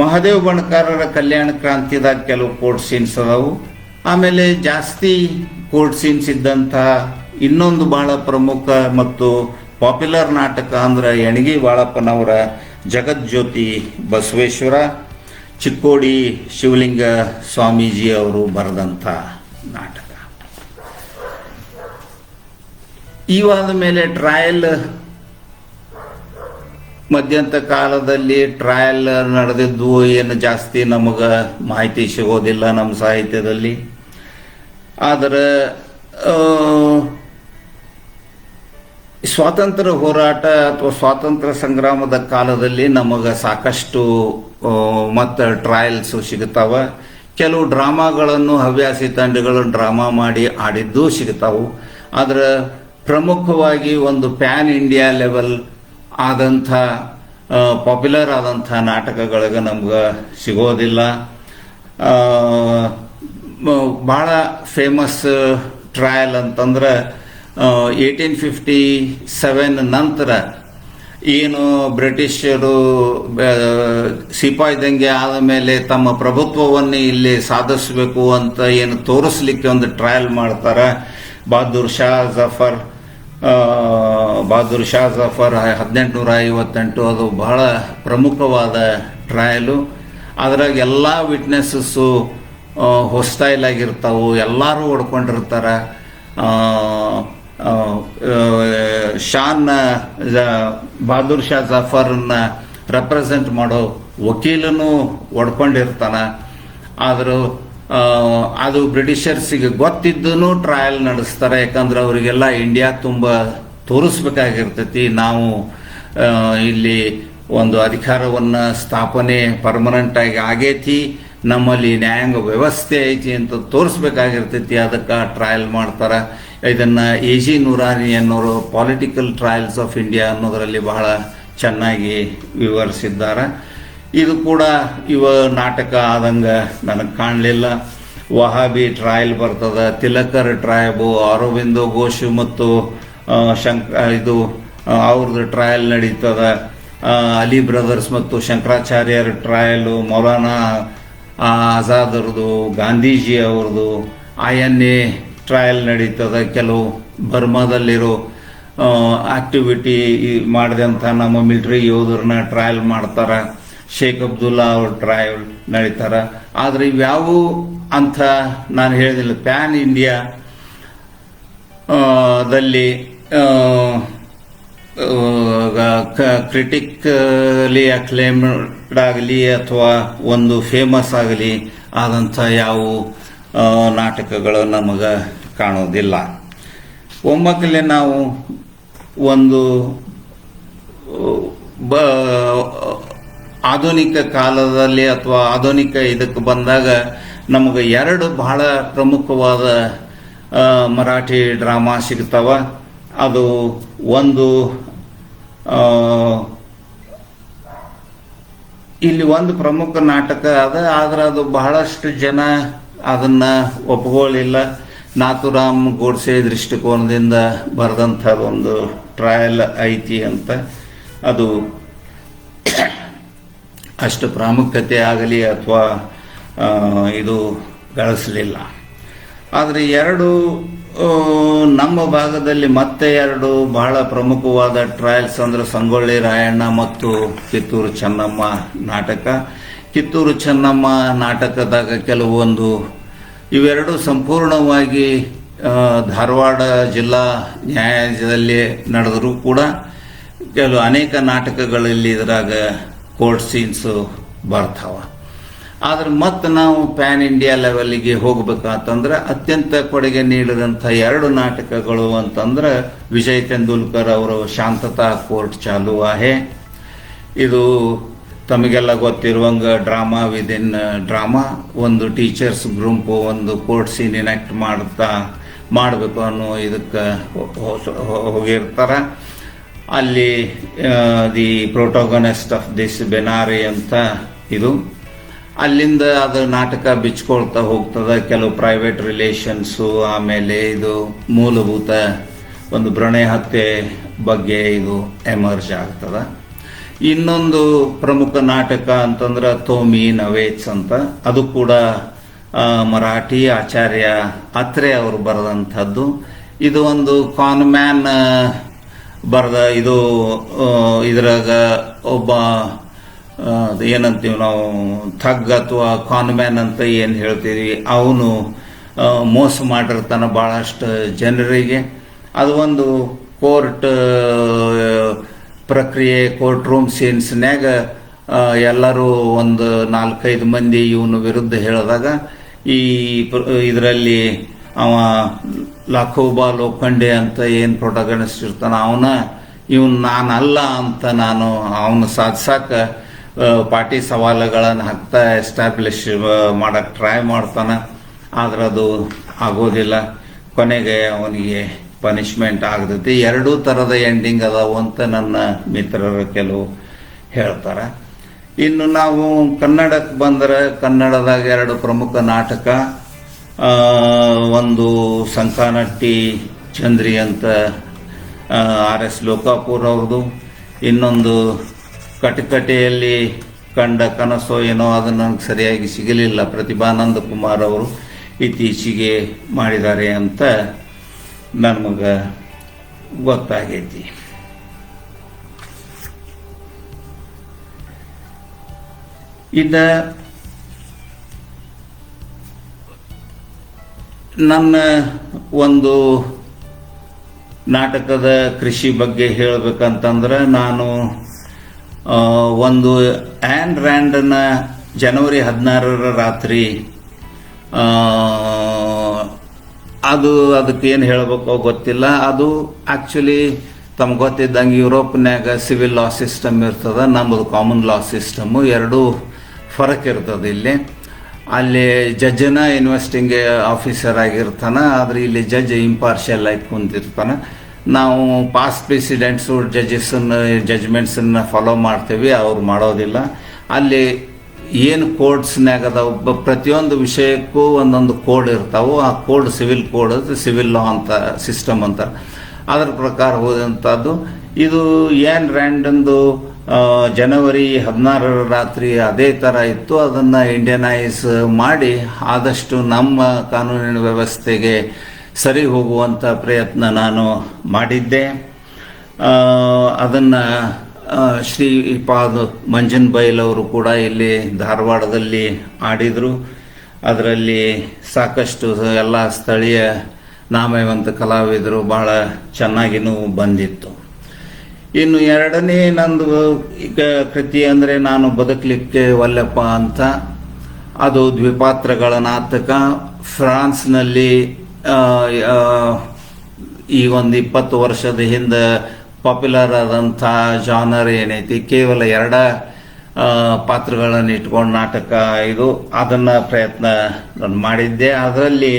ಮಹಾದೇವ ಬಣಕಾರರ ಕಲ್ಯಾಣ ಕ್ರಾಂತಿದಾಗ ಕೆಲವು ಕೋರ್ಟ್ ಸೀನ್ಸ್ ಅದಾವು. ಆಮೇಲೆ ಜಾಸ್ತಿ ಕೋರ್ಟ್ ಸೀನ್ಸ್ ಇದ್ದಂಥ ಇನ್ನೊಂದು ಬಹಳ ಪ್ರಮುಖ ಮತ್ತು ಪಾಪ್ಯುಲರ್ ನಾಟಕ ಅಂದ್ರೆ ಯಣಗಿ ಬಾಳಪ್ಪನವರ ಜಗಜ್ಯೋತಿ ಬಸವೇಶ್ವರ, ಚಿಕ್ಕೋಡಿ ಶಿವಲಿಂಗ ಸ್ವಾಮೀಜಿ ಅವರು ಬರೆದಂಥ ನಾಟಕ. ಇವಾದ ಮೇಲೆ ಟ್ರಯಲ್ ಮಧ್ಯಂತ ಕಾಲದಲ್ಲಿ ಟ್ರಯಲ್ ನಡೆದಿದ್ದು ಏನು ಜಾಸ್ತಿ ನಮಗೆ ಮಾಹಿತಿ ಸಿಗೋದಿಲ್ಲ ನಮ್ಮ ಸಾಹಿತ್ಯದಲ್ಲಿ. ಆದರೆ ಸ್ವಾತಂತ್ರ್ಯ ಹೋರಾಟ ಅಥವಾ ಸ್ವಾತಂತ್ರ್ಯ ಸಂಗ್ರಾಮದ ಕಾಲದಲ್ಲಿ ನಮಗೆ ಸಾಕಷ್ಟು ಮತ್ತು ಟ್ರಯಲ್ಸ್ ಸಿಗುತ್ತಾವ. ಕೆಲವು ಡ್ರಾಮಾಗಳನ್ನು ಹವ್ಯಾಸಿ ತಂಡಗಳು ಡ್ರಾಮಾ ಮಾಡಿ ಆಡಿದ್ದು ಸಿಗುತ್ತಾವು. ಆದರೆ ಪ್ರಮುಖವಾಗಿ ಒಂದು ಪ್ಯಾನ್ ಇಂಡಿಯಾ ಲೆವೆಲ್ ಆದಂಥ ಪಾಪ್ಯುಲರ್ ಆದಂಥ ನಾಟಕಗಳಿಗೆ ನಮ್ಗೆ ಸಿಗೋದಿಲ್ಲ. ಭಾಳ ಫೇಮಸ್ ಟ್ರಯಲ್ ಅಂತಂದ್ರೆ 1857 ನಂತರ ಏನು ಬ್ರಿಟಿಷರು ಸಿಪಾಯಿ ದಂಗೆ ಆದ ಮೇಲೆ ತಮ್ಮ ಪ್ರಭುತ್ವವನ್ನು ಇಲ್ಲಿ ಸಾಧಿಸಬೇಕು ಅಂತ ಏನು ತೋರಿಸ್ಲಿಕ್ಕೆ ಒಂದು ಟ್ರಯಲ್ ಮಾಡ್ತಾರೆ. ಬಹದ್ದೂರ್ ಶಾ ಜಫರ್ 1858, ಅದು ಬಹಳ ಪ್ರಮುಖವಾದ ಟ್ರಯಲು. ಅದ್ರಾಗ ಎಲ್ಲ ವಿಟ್ನೆಸ್ಸು ಹೊಸ್ತಾಯಿಲಾಗಿರ್ತಾವು, ಎಲ್ಲರೂ ಹೊಡ್ಕೊಂಡಿರ್ತಾರೆ. ಬಹದ್ದೂರ್ ಶಾ ಜಫರ್ನ ರೆಪ್ರೆಸೆಂಟ್ ಮಾಡೋ ವಕೀಲನು ಹೊಡ್ಕೊಂಡಿರ್ತಾನ. ಆದರೂ ಅದು ಬ್ರಿಟಿಷರ್ಸಿಗೆ ಗೊತ್ತಿದ್ದೂ ಟ್ರಯಲ್ ನಡೆಸ್ತಾರೆ. ಯಾಕಂದ್ರೆ ಅವರಿಗೆಲ್ಲ ಇಂಡಿಯಾ ತುಂಬ ತೋರಿಸ್ಬೇಕಾಗಿರ್ತೈತಿ, ನಾವು ಇಲ್ಲಿ ಒಂದು ಅಧಿಕಾರವನ್ನು ಸ್ಥಾಪನೆ ಪರ್ಮನೆಂಟ್ ಆಗಿ ಆಗೈತಿ, ನಮ್ಮಲ್ಲಿ ನ್ಯಾಯಾಂಗ ವ್ಯವಸ್ಥೆ ಐತಿ ಅಂತ ತೋರಿಸ್ಬೇಕಾಗಿರ್ತೈತಿ. ಅದಕ್ಕೆ ಟ್ರಯಲ್ ಮಾಡ್ತಾರೆ. ಇದನ್ನ A.G. ನೂರಾನಿ ಅನ್ನೋರು ಪೊಲಿಟಿಕಲ್ ಟ್ರಯಲ್ಸ್ ಆಫ್ ಇಂಡಿಯಾ ಅನ್ನೋದರಲ್ಲಿ ಬಹಳ ಚೆನ್ನಾಗಿ ವಿವರಿಸಿದ್ದಾರೆ. ಇದು ಕೂಡ ಇವ ನಾಟಕ ಆದಂಗೆ ನನಗೆ ಕಾಣಲಿಲ್ಲ. ವಹಾಬಿ ಟ್ರಯಲ್ ಬರ್ತದ, ತಿಲಕರ್ ಟ್ರೈಬು, ಅರವಿಂದೋ ಘೋಷ್ ಮತ್ತು ಇದು ಅವ್ರದ್ದು ಟ್ರಯಲ್ ನಡೀತದ. ಅಲಿ ಬ್ರದರ್ಸ್ ಮತ್ತು ಶಂಕರಾಚಾರ್ಯರ ಟ್ರಯಲು, ಮೌಲಾನಾ ಆಜಾದರ್ದು, ಗಾಂಧೀಜಿ ಅವ್ರದ್ದು INA ಟ್ರಯಲ್ ನಡೀತದ. ಕೆಲವು ಬರ್ಮಾದಲ್ಲಿರೋ ಆಕ್ಟಿವಿಟಿ ಮಾಡಿದಂಥ ನಮ್ಮ ಮಿಲಿಟರಿ ಯೋಧರನ್ನ ಟ್ರಯಲ್ ಮಾಡ್ತಾರೆ. ಶೇಖ್ ಅಬ್ದುಲ್ಲಾ ಅವ್ರ ಟ್ರಯಲ್ ನಡೀತಾರ. ಆದರೆ ಇವ್ಯಾವು ಅಂತ ನಾನು ಹೇಳಿದಿಲ್ಲ. ಪ್ಯಾನ್ ಇಂಡಿಯಾ ದಲ್ಲಿ ಕ್ರಿಟಿಕಲಿ ಅಕ್ಲೇಮ್ಡ್ ಆಗಲಿ ಅಥವಾ ಒಂದು ಫೇಮಸ್ ಆಗಲಿ ಆದಂಥ ಯಾವ ನಾಟಕಗಳು ನಮಗೆ ಕಾಣೋದಿಲ್ಲ. ಒಮ್ಮಕ್ಕಲೆ ನಾವು ಒಂದು ಆಧುನಿಕ ಕಾಲದಲ್ಲಿ ಅಥವಾ ಆಧುನಿಕ ಇದಕ್ಕೆ ಬಂದಾಗ ನಮಗೆ ಎರಡು ಬಹಳ ಪ್ರಮುಖವಾದ ಮರಾಠಿ ಡ್ರಾಮಾ ಸಿಗ್ತಾವ. ಅದು ಒಂದು ಇಲ್ಲಿ ಒಂದು ಪ್ರಮುಖ ನಾಟಕ ಅದ, ಆದ್ರೆ ಅದು ಬಹಳಷ್ಟು ಜನ ಅದನ್ನ ಒಪ್ಕೊಳ್ಳಿಲ್ಲ. ನಾಥುರಾಮ್ ಗೋಡ್ಸೆ ದೃಷ್ಟಿಕೋನದಿಂದ ಬರೆದಂಥದ್ದೊಂದು ಟ್ರಯಲ್ ಐತಿ ಅಂತ. ಅದು ಅಷ್ಟು ಪ್ರಾಮುಖ್ಯತೆ ಆಗಲಿ ಅಥವಾ ಇದು ಗಳಿಸಲಿಲ್ಲ. ಆದರೆ ಎರಡು ನಮ್ಮ ಭಾಗದಲ್ಲಿ ಮತ್ತೆ ಎರಡು ಬಹಳ ಪ್ರಮುಖವಾದ ಟ್ರಯಲ್ಸ್ ಅಂದ್ರೆ ಸಂಗೊಳ್ಳಿ ರಾಯಣ್ಣ ಮತ್ತು ಕಿತ್ತೂರು ಚೆನ್ನಮ್ಮ ನಾಟಕ. ಕಿತ್ತೂರು ಚೆನ್ನಮ್ಮ ನಾಟಕದಾಗ ಕೆಲವೊಂದು ಇವೆರಡು ಸಂಪೂರ್ಣವಾಗಿ ಧಾರವಾಡ ಜಿಲ್ಲಾ ನ್ಯಾಯಾಲಯದಲ್ಲಿ ನಡೆದರೂ ಕೂಡ ಕೆಲವು ಅನೇಕ ನಾಟಕಗಳಲ್ಲಿ ಇದ್ರಾಗ ಕೋರ್ಟ್ ಸೀನ್ಸ್ ಬರ್ತಾವ. ಆದ್ರೆ ಮತ್ತೆ ನಾವು ಪ್ಯಾನ್ ಇಂಡಿಯಾ ಲೆವೆಲ್ಗೆ ಹೋಗ್ಬೇಕಂತಂದ್ರೆ ಅತ್ಯಂತ ಕೊಡುಗೆ ನೀಡಿದಂಥ ಎರಡು ನಾಟಕಗಳು ಅಂತಂದ್ರೆ ವಿಜಯ್ ತೆಂಡೂಲ್ಕರ್ ಅವರು ಶಾಂತತಾ ಕೋರ್ಟ್ ಚಾಲು ಆಹೆ. ಇದು ತಮಗೆಲ್ಲ ಗೊತ್ತಿರುವಂಗ ಡ್ರಾಮಾ ವಿದಿನ್ ಡ್ರಾಮಾ. ಒಂದು ಟೀಚರ್ಸ್ ಗ್ರೂಪ್ ಒಂದು ಕೋರ್ಟ್ ಸೀನ್ ಇನ್ಯಾಕ್ಟ್ ಮಾಡಬೇಕು ಅನ್ನೋ ಇದಕ್ಕೆ ಹೋಗಿರ್ತಾರ. ಅಲ್ಲಿ ದಿ ಪ್ರೊಟೋಗನಿಸ್ಟ್ ಆಫ್ ದಿಸ್ ಬೆನಾರಿ ಅಂತ ಇದು. ಅಲ್ಲಿಂದ ಅದು ನಾಟಕ ಬಿಚ್ಕೊಳ್ತಾ ಹೋಗ್ತದ. ಕೆಲವು ಪ್ರೈವೇಟ್ ರಿಲೇಷನ್ಸು, ಆಮೇಲೆ ಇದು ಮೂಲಭೂತ ಒಂದು ಭ್ರೂಣ ಹತ್ಯೆ ಬಗ್ಗೆ ಇದು ಎಮರ್ಜ್ ಆಗ್ತದ. ಇನ್ನೊಂದು ಪ್ರಮುಖ ನಾಟಕ ಅಂತಂದ್ರೆ ತೋಮಿ ನವೇಚ್ ಅಂತ. ಅದು ಕೂಡ ಮರಾಠಿ ಆಚಾರ್ಯ ಅತ್ರೆ ಅವರು ಬರೆದಂಥದ್ದು. ಇದು ಒಂದು ಕಾನ್ಮ್ಯಾನ್ ಬರೆದ ಇದು. ಇದ್ರಾಗ ಒಬ್ಬ ಏನಂತೀವಿ ನಾವು ಥಗ್ ಅಥವಾ ಕಾನ್ಮ್ಯಾನ್ ಅಂತ ಏನು ಹೇಳ್ತೀವಿ, ಅವನು ಮೋಸ ಮಾಡಿರ್ತಾನೆ ಬಹಳಷ್ಟು ಜನರಿಗೆ. ಅದು ಒಂದು ಕೋರ್ಟ್ ಪ್ರಕ್ರಿಯೆ, ಕೋರ್ಟ್ ರೂಮ್ ಸೀನ್ಸ್ನ್ಯಾಗ ಎಲ್ಲರೂ ಒಂದು 4-5 ಮಂದಿ ಇವನು ವಿರುದ್ಧ ಹೇಳಿದಾಗ ಇದರಲ್ಲಿ ಅವ ಲಾಖೋಬಾ ಲೋಖಂಡೆ ಅಂತ ಏನು ಪ್ರೊಟಗನಿಸ್ಟ್ ಇರ್ತಾನ ಇವನು ನಾನಲ್ಲ ಅಂತ ನಾನು ಅವನು ಸಾಧಿಸಾಕ ಪಾರ್ಟಿ ಸವಾಲುಗಳನ್ನು ಹಾಕ್ತಾ ಎಸ್ಟಾಬ್ಲಿಷ್ ಮಾಡಕ್ಕೆ ಟ್ರೈ ಮಾಡ್ತಾನೆ. ಆದ್ರೆ ಅದು ಆಗೋದಿಲ್ಲ. ಕೊನೆಗೆ ಅವನಿಗೆ ಪನಿಷ್ಮೆಂಟ್ ಆಗ್ತೈತಿ. ಎರಡೂ ಥರದ ಎಂಡಿಂಗ್ ಅದಾವು ಅಂತ ನನ್ನ ಮಿತ್ರರು ಕೆಲವು ಹೇಳ್ತಾರೆ. ಇನ್ನು ನಾವು ಕನ್ನಡಕ್ಕೆ ಬಂದರೆ ಕನ್ನಡದಾಗ 2 ಪ್ರಮುಖ ನಾಟಕ, ಒಂದು ಸಂಕಾನಟ್ಟಿ ಚಂದ್ರಿ ಅಂತ RS ಲೋಕಾಪುರ್ ಅವ್ರದ್ದು, ಇನ್ನೊಂದು ಕಟಕಟೆಯಲ್ಲಿ ಕಂಡ ಕನಸೋ ಏನೋ ಅದು ನನಗೆ ಸರಿಯಾಗಿ ಸಿಗಲಿಲ್ಲ, ಪ್ರತಿಭಾನಂದ ಕುಮಾರ್ ಅವರು ಇತ್ತೀಚೆಗೆ ಮಾಡಿದ್ದಾರೆ ಅಂತ ನಮಗೆ ಗೊತ್ತಾಗೈತಿ. ಇದ ನನ್ನ ಒಂದು ನಾಟಕದ ಕೃಷಿ ಬಗ್ಗೆ ಹೇಳಬೇಕಂತಂದ್ರೆ, ನಾನು ಒಂದು ಆ್ಯನ್ ರ್ಯಾಂಡನ ಜನವರಿ 16 ರಾತ್ರಿ ಅದಕ್ಕೇನು ಹೇಳಬೇಕೋ ಗೊತ್ತಿಲ್ಲ. ಅದು ಆಕ್ಚುಲಿ ತಮ್ಗೆ ಗೊತ್ತಿದ್ದಂಗೆ ಯುರೋಪ್ನ್ಯಾಗ ಸಿವಿಲ್ ಲಾ ಸಿಸ್ಟಮ್ ಇರ್ತದೆ, ನಮ್ಮದು ಕಾಮನ್ ಲಾ ಸಿಸ್ಟಮು. ಎರಡೂ ಫರಕ್ ಇರ್ತದೆ. ಅಲ್ಲಿ ಜಡ್ಜನ ಇನ್ವೆಸ್ಟಿಂಗ್ ಆಫೀಸರ್ ಆಗಿರ್ತಾನೆ, ಆದರೆ ಇಲ್ಲಿ ಜಡ್ಜ್ ಇಂಪಾರ್ಷಿಯಲ್ ಆಗಿ ಕುಂತಿರ್ತಾನೆ. ನಾವು ಪಾಸ್ಟ್ ಪ್ರೆಸಿಡೆಂಟ್ಸು ಜಜ್ಮೆಂಟ್ಸನ್ನು ಫಾಲೋ ಮಾಡ್ತೀವಿ, ಅವ್ರು ಮಾಡೋದಿಲ್ಲ. ಅಲ್ಲಿ ಏನು ಕೋಡ್ಸ್ನ್ಯಾಗ ಅದಾವ, ಪ್ರತಿಯೊಂದು ವಿಷಯಕ್ಕೂ ಒಂದೊಂದು ಕೋಡ್ ಇರ್ತಾವೆ. ಆ ಕೋಡ್ ಸಿವಿಲ್ ಕೋಡ್, ಸಿವಿಲ್ ಲಾ ಅಂತ ಸಿಸ್ಟಮ್ ಅಂತಾರೆ. ಅದರ ಪ್ರಕಾರ ಹೋದಂಥದ್ದು ಇದು. ಆ್ಯನ್ ರ್ಯಾಂಡಂದು ಜನವರಿ 16 ರಾತ್ರಿ ಅದೇ ಥರ ಇತ್ತು. ಅದನ್ನು ಇಂಡಿಯನೈಸ್ ಮಾಡಿ ಆದಷ್ಟು ನಮ್ಮ ಕಾನೂನಿನ ವ್ಯವಸ್ಥೆಗೆ ಸರಿ ಹೋಗುವಂಥ ಪ್ರಯತ್ನ ನಾನು ಮಾಡಿದ್ದೆ. ಅದನ್ನು ಶ್ರೀಪಾದ್ ಮಂಜನ್ ಬೈಲ್ ಅವರು ಕೂಡ ಇಲ್ಲಿ ಧಾರವಾಡದಲ್ಲಿ ಆಡಿದರು. ಅದರಲ್ಲಿ ಸಾಕಷ್ಟು ಎಲ್ಲ ಸ್ಥಳೀಯ ನಾಮವಂತ ಕಲಾವಿದರು ಬಹಳ ಚೆನ್ನಾಗಿನೂ ಬಂದಿತ್ತು. ಇನ್ನು ಎರಡನೇ ನಂದು ಈಗ ಕೃತಿ ಅಂದರೆ ನಾನು ಬದುಕಲಿಕ್ಕೆ ವಲ್ಲಪ್ಪ ಅಂತ. ಅದು ದ್ವಿಪಾತ್ರಗಳ ನಾಟಕ. ಫ್ರಾನ್ಸ್ನಲ್ಲಿ ಈಗ ಒಂದು 20 ವರ್ಷದ ಹಿಂದೆ ಪಾಪ್ಯುಲರ್ ಆದಂಥ ಜಾನರ್ ಏನೈತಿ, ಕೇವಲ 2 ಪಾತ್ರಗಳನ್ನು ಇಟ್ಕೊಂಡು ನಾಟಕ ಇದು. ಅದನ್ನು ಪ್ರಯತ್ನ ನಾನು ಮಾಡಿದ್ದೆ. ಅದರಲ್ಲಿ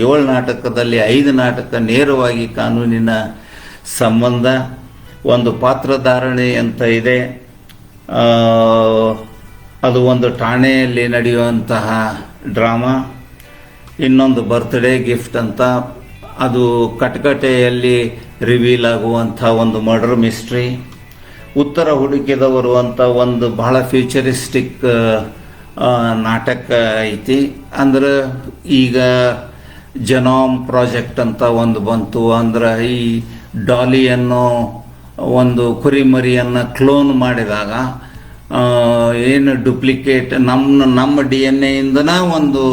7 ನಾಟಕದಲ್ಲಿ 5 ನಾಟಕ ನೇರವಾಗಿ ಕಾನೂನಿನ ಸಂಬಂಧ. ಒಂದು ಪಾತ್ರಧಾರಣೆ ಅಂತ ಇದೆ, ಅದು ಒಂದು ಠಾಣೆಯಲ್ಲಿ ನಡೆಯುವಂತಹ ಡ್ರಾಮಾ. ಇನ್ನೊಂದು ಬರ್ತ್ಡೇ ಗಿಫ್ಟ್ ಅಂತ, ಅದು ಕಟಕಟೆಯಲ್ಲಿ ರಿವೀಲ್ ಆಗುವಂಥ ಒಂದು ಮರ್ಡರ್ ಮಿಸ್ಟ್ರಿ. ಉತ್ತರ ಹುಡುಕಿದವರು ಅಂತ ಒಂದು ಬಹಳ ಫ್ಯೂಚರಿಸ್ಟಿಕ್ ನಾಟಕ ಐತಿ. ಅಂದ್ರೆ ಈಗ ಜನೋಮ್ ಪ್ರಾಜೆಕ್ಟ್ ಅಂತ ಒಂದು ಬಂತು. ಅಂದ್ರೆ ಈ ಡಾಲಿ ಅನ್ನೋ ಒಂದು ಕುರಿಮರಿಯನ್ನು ಕ್ಲೋನ್ ಮಾಡಿದಾಗ ಏನು ಡುಪ್ಲಿಕೇಟ್ ನಮ್ಮ DNA ಇಂದನ ಒಂದು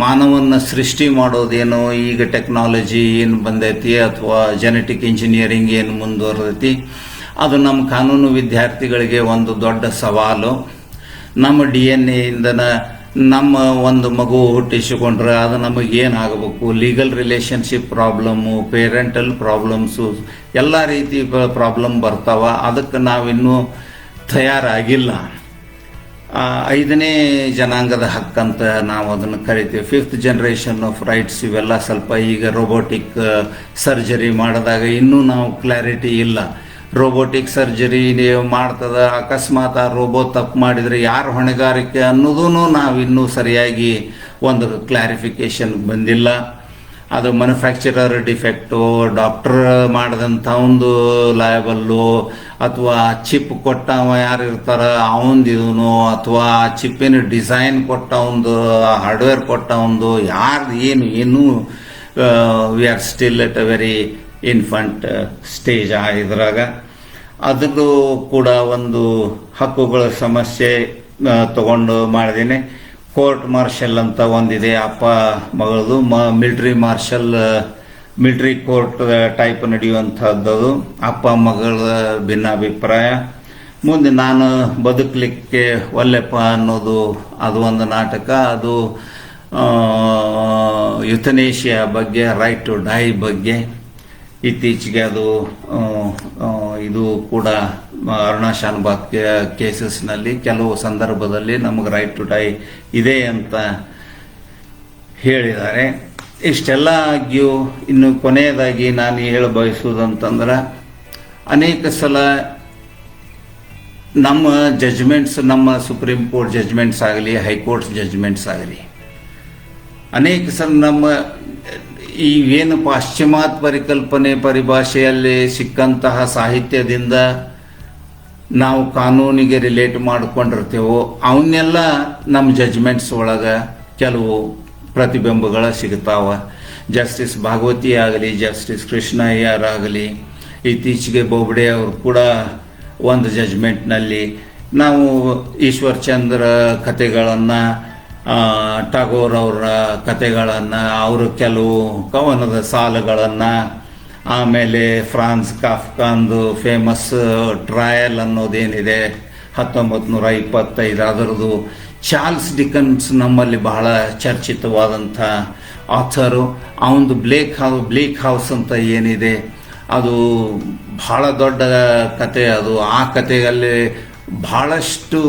ಮಾನವನ್ನ ಸೃಷ್ಟಿ ಮಾಡೋದೇನೋ ಈಗ ಟೆಕ್ನಾಲಜಿ ಏನು ಬಂದೈತಿ ಅಥವಾ ಜೆನೆಟಿಕ್ ಇಂಜಿನಿಯರಿಂಗ್ ಏನು ಮುಂದುವರೆದೈತಿ, ಅದು ನಮ್ಮ ಕಾನೂನು ವಿದ್ಯಾರ್ಥಿಗಳಿಗೆ ಒಂದು ದೊಡ್ಡ ಸವಾಲು. ನಮ್ಮ DNA ಇಂದನ ನಮ್ಮ ಒಂದು ಮಗು ಹುಟ್ಟಿಸಿಕೊಂಡ್ರೆ ಅದು ನಮಗೇನಾಗಬೇಕು, legal relationship problem, parental problems, ಎಲ್ಲ ರೀತಿ ಪ್ರಾಬ್ಲಮ್ ಬರ್ತಾವ. ಅದಕ್ಕೆ ನಾವಿನ್ನೂ ತಯಾರಾಗಿಲ್ಲ. 5ನೇ ಜನಾಂಗದ ಹಕ್ಕಂತ ನಾವು ಅದನ್ನು ಕರಿತೀವಿ, 5th ಜನರೇಷನ್ ಆಫ್ ರೈಟ್ಸ್. ಇವೆಲ್ಲ ಸ್ವಲ್ಪ ಈಗ ರೋಬೋಟಿಕ್ ಸರ್ಜರಿ ಮಾಡಿದಾಗ ಇನ್ನೂ ನಾವು ಕ್ಲಾರಿಟಿ ಇಲ್ಲ. ರೋಬೋಟಿಕ್ ಸರ್ಜರಿ ಮಾಡ್ತದ, ಅಕಸ್ಮಾತ್ ಆ ರೋಬೋ ತಪ್ಪು ಮಾಡಿದರೆ ಯಾರು ಹೊಣೆಗಾರಿಕೆ ಅನ್ನೋದೂ ನಾವಿನ್ನೂ ಸರಿಯಾಗಿ ಒಂದು ಕ್ಲಾರಿಫಿಕೇಶನ್ ಬಂದಿಲ್ಲ. ಅದು ಮ್ಯಾನುಫ್ಯಾಕ್ಚರರ್ ಡಿಫೆಕ್ಟು, ಡಾಕ್ಟರ್ ಮಾಡಿದಂಥ ಒಂದು ಲಯಬಲ್ಲು, ಅಥವಾ ಚಿಪ್ ಕೊಟ್ಟವ ಯಾರು ಇರ್ತಾರ ಅವಂದಿದನು, ಅಥವಾ ಚಿಪ್ಪಿನ ಡಿಸೈನ್ ಕೊಟ್ಟ ಒಂದು, ಹಾರ್ಡ್ವೇರ್ ಕೊಟ್ಟ ಒಂದು, ಯಾರು ಏನು we are still at a very infant stage ಇದ್ರಾಗ. ಅದನ್ನು ಕೂಡ ಒಂದು ಹಕ್ಕುಗಳ ಸಮಸ್ಯೆ ತಗೊಂಡು ಮಾಡಿದ್ದೀನಿ. ಕೋರ್ಟ್ ಮಾರ್ಷಲ್ ಅಂತ ಒಂದಿದೆ, ಅಪ್ಪ ಮಗಳದು military martial military court type ನಡೆಯುವಂಥದ್ದು, ಅಪ್ಪ ಮಗಳ ಭಿನ್ನಾಭಿಪ್ರಾಯ, ಮುಂದೆ ನಾನು ಬದುಕಲಿಕ್ಕೆ ಒಲ್ಲೆಪ್ಪ ಅನ್ನೋದು, ಅದು ಒಂದು ನಾಟಕ. ಅದು ಯುಥನೇಷಿಯಾ ಬಗ್ಗೆ, ರೈಟ್ ಟು ಡೈ ಬಗ್ಗೆ. ಇತ್ತೀಚೆಗೆ ಅದು ಇದು ಕೂಡ ಅರುಣಾ ಶಾನ್ಭಾಗ್ ಕೇಸಸ್ನಲ್ಲಿ ಕೆಲವು ಸಂದರ್ಭದಲ್ಲಿ ನಮಗೆ ರೈಟ್ ಟು ಡೈ ಇದೆ ಅಂತ ಹೇಳಿದ್ದಾರೆ. ಇಷ್ಟೆಲ್ಲ ಆಗಿಯೂ ಇನ್ನು ಕೊನೆಯದಾಗಿ ನಾನು ಹೇಳ ಬಯಸುವುದಂತಂದ್ರೆ, ಅನೇಕ ಸಲ ನಮ್ಮ ಜಜ್ಮೆಂಟ್ಸ್, ನಮ್ಮ ಸುಪ್ರೀಂ ಕೋರ್ಟ್ ಜಜ್ಮೆಂಟ್ಸ್ ಆಗಲಿ, ಹೈಕೋರ್ಟ್ ಜಜ್ಮೆಂಟ್ಸ್ ಆಗಲಿ, ಅನೇಕ ಸಲ ನಮ್ಮ ಈವೇನು ಪಾಶ್ಚಿಮಾತ್ಯ ಪರಿಕಲ್ಪನೆ ಪರಿಭಾಷೆಯಲ್ಲಿ ಸಿಕ್ಕಂತಹ ಸಾಹಿತ್ಯದಿಂದ ನಾವು ಕಾನೂನಿಗೆ ರಿಲೇಟ್ ಮಾಡಿಕೊಂಡಿರ್ತೇವೋ ಅವನ್ನೆಲ್ಲ ನಮ್ಮ ಜಜ್ಮೆಂಟ್ಸ್ ಒಳಗೆ ಕೆಲವು ಪ್ರತಿಬಿಂಬಗಳ ಸಿಗ್ತಾವ. ಜಸ್ಟಿಸ್ ಭಾಗವತಿ ಆಗಲಿ, ಜಸ್ಟಿಸ್ ಕೃಷ್ಣ ಅಯ್ಯರ್ ಆಗಲಿ, ಇತ್ತೀಚೆಗೆ ಬೋಬ್ಡೆ ಅವರು ಕೂಡ ಒಂದು ಜಜ್ಮೆಂಟ್ನಲ್ಲಿ ನಾವು ಈಶ್ವರ್ ಚಂದ್ರ ಕಥೆಗಳನ್ನು, ಟಾಗೋರ್ ಅವರ ಕಥೆಗಳನ್ನು, ಅವರು ಕೆಲವು ಕವನದ ಸಾಲುಗಳನ್ನು, ಆಮೇಲೆ ಫ್ರಾನ್ಸ್ ಕಾಫ್ಕಾಂದು ಫೇಮಸ್ ಟ್ರಯಲ್ ಅನ್ನೋದೇನಿದೆ 1925, ಅದರದ್ದು ಚಾರ್ಲ್ಸ್ ಡಿಕನ್ಸ್ ನಮ್ಮಲ್ಲಿ ಬಹಳ ಚರ್ಚಿತವಾದಂಥ ಆಥರು. ಅವನದು ಬ್ಲೇಕ್ ಹೌಸ್ ಅಂತ ಏನಿದೆ, ಅದು ಬಹಳ ದೊಡ್ಡ ಕತೆ. ಅದು ಆ ಕತೆಯಲ್ಲಿ ಬಹಳಷ್ಟು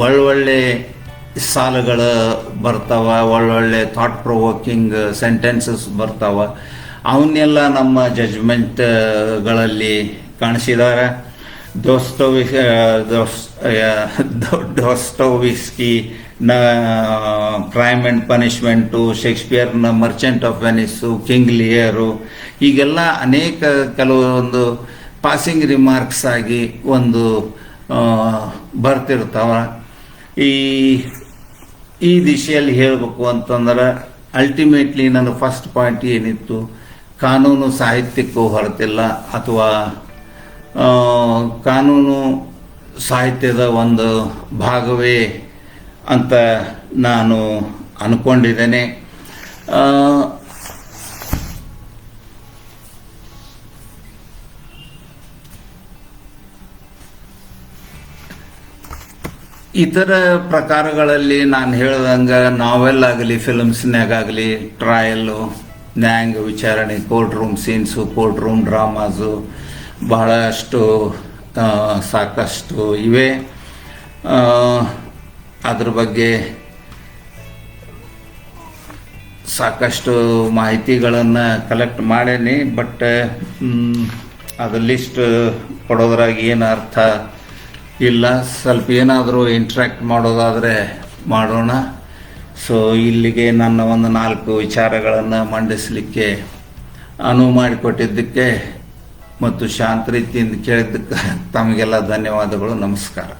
ಒಳ್ಳೊಳ್ಳೆ ಸಾಲುಗಳು ಬರ್ತಾವ, ಒಳ್ಳೊಳ್ಳೆ ಥಾಟ್ ಪ್ರೊವೋಕಿಂಗ್ ಸೆಂಟೆನ್ಸಸ್ ಬರ್ತಾವ. ಅವನ್ನೆಲ್ಲ ನಮ್ಮ ಜಜ್ಮೆಂಟ್ಗಳಲ್ಲಿ ಕಾಣಿಸಿದ್ದಾರೆ. ಡಾಸ್ಟೋವ್ಸ್ಕಿ ಕ್ರೈಮ್ ಆ್ಯಂಡ್ ಪನಿಷ್ಮೆಂಟು, ಶೇಕ್ಸ್ಪಿಯರ್ನ merchant of Venice, king Lear, ಹೀಗೆಲ್ಲ ಅನೇಕ ಕೆಲವೊಂದು ಪಾಸಿಂಗ್ ರಿಮಾರ್ಕ್ಸ್ ಆಗಿ ಒಂದು ಬರ್ತಿರ್ತಾವ. ಈ ದಿಶೆಯಲ್ಲಿ ಹೇಳಬೇಕು ಅಂತಂದ್ರೆ, ಅಲ್ಟಿಮೇಟ್ಲಿ ನನ್ನ ಫಸ್ಟ್ ಪಾಯಿಂಟ್ ಏನಿತ್ತು, ಕಾನೂನು ಸಾಹಿತ್ಯಕ್ಕೂ ಹೊರತಿಲ್ಲ, ಅಥವಾ ಕಾನೂನು ಸಾಹಿತ್ಯದ ಒಂದು ಭಾಗವೇ ಅಂತ ನಾನು ಅನ್ಕೊಂಡಿದ್ದೇನೆ. ಇತರ ಪ್ರಕಾರಗಳಲ್ಲಿ ನಾನು ಹೇಳ್ದಂಗೆ ನಾವೆಲ್ ಆಗಲಿ, ಫಿಲ್ಮ್ಸ್ನಾಗಾಗಲಿ, ಟ್ರಯಲ್ಲು, ನ್ಯಾಯಾಂಗ ವಿಚಾರಣೆ, courtroom scenes, courtroom dramas ಬಹಳಷ್ಟು ಸಾಕಷ್ಟು ಇವೆ. ಅದ್ರ ಬಗ್ಗೆ ಸಾಕಷ್ಟು ಮಾಹಿತಿಗಳನ್ನು ಕಲೆಕ್ಟ್ ಮಾಡೇನಿ. ಬಟ್ ಅದು ಲಿಸ್ಟ್ ಕೊಡೋದ್ರಾಗ ಏನು ಅರ್ಥ ಇಲ್ಲ. ಸ್ವಲ್ಪ ಏನಾದರೂ ಇಂಟ್ರ್ಯಾಕ್ಟ್ ಮಾಡೋದಾದರೆ ಮಾಡೋಣ. ಸೊ ಇಲ್ಲಿಗೆ ನನ್ನ ಒಂದು 4 ವಿಚಾರಗಳನ್ನು ಮಂಡಿಸಲಿಕ್ಕೆ ಅನುವು ಮಾಡಿಕೊಟ್ಟಿದ್ದಕ್ಕೆ ಮತ್ತು ಶಾಂತ ರೀತಿಯಿಂದ ಕೇಳಿದ್ದಕ್ಕೆ ತಮಗೆಲ್ಲ ಧನ್ಯವಾದಗಳು. ನಮಸ್ಕಾರ.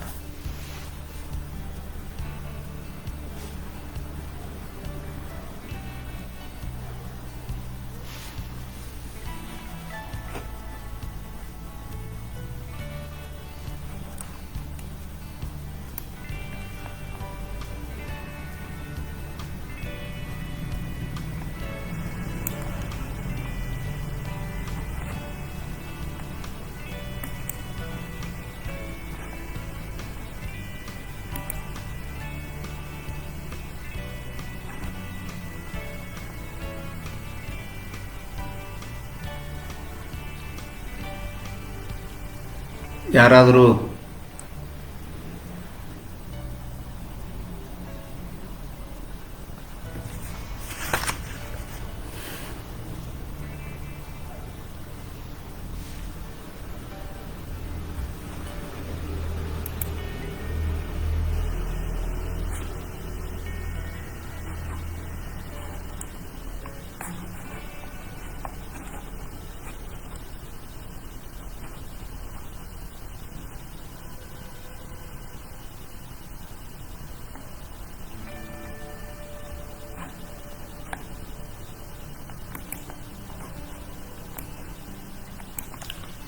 ಯಾರಾದರೂ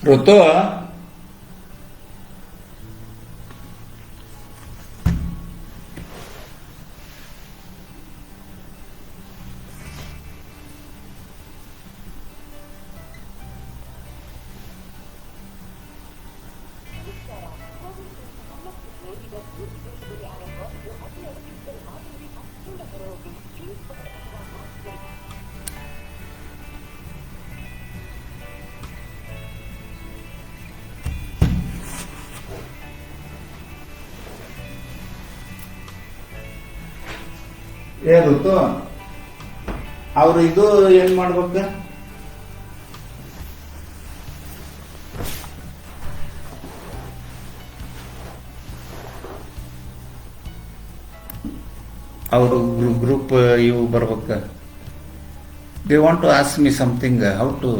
ಋತು ಗೊತ್ತು ಅವ್ರು ಇದು ಏನ್ ಮಾಡ್ಬೇಕ, ಅವರು ಗ್ರೂಪ್ ಇವು ಬರ್ಬೇಕ. They want to ask me something, how to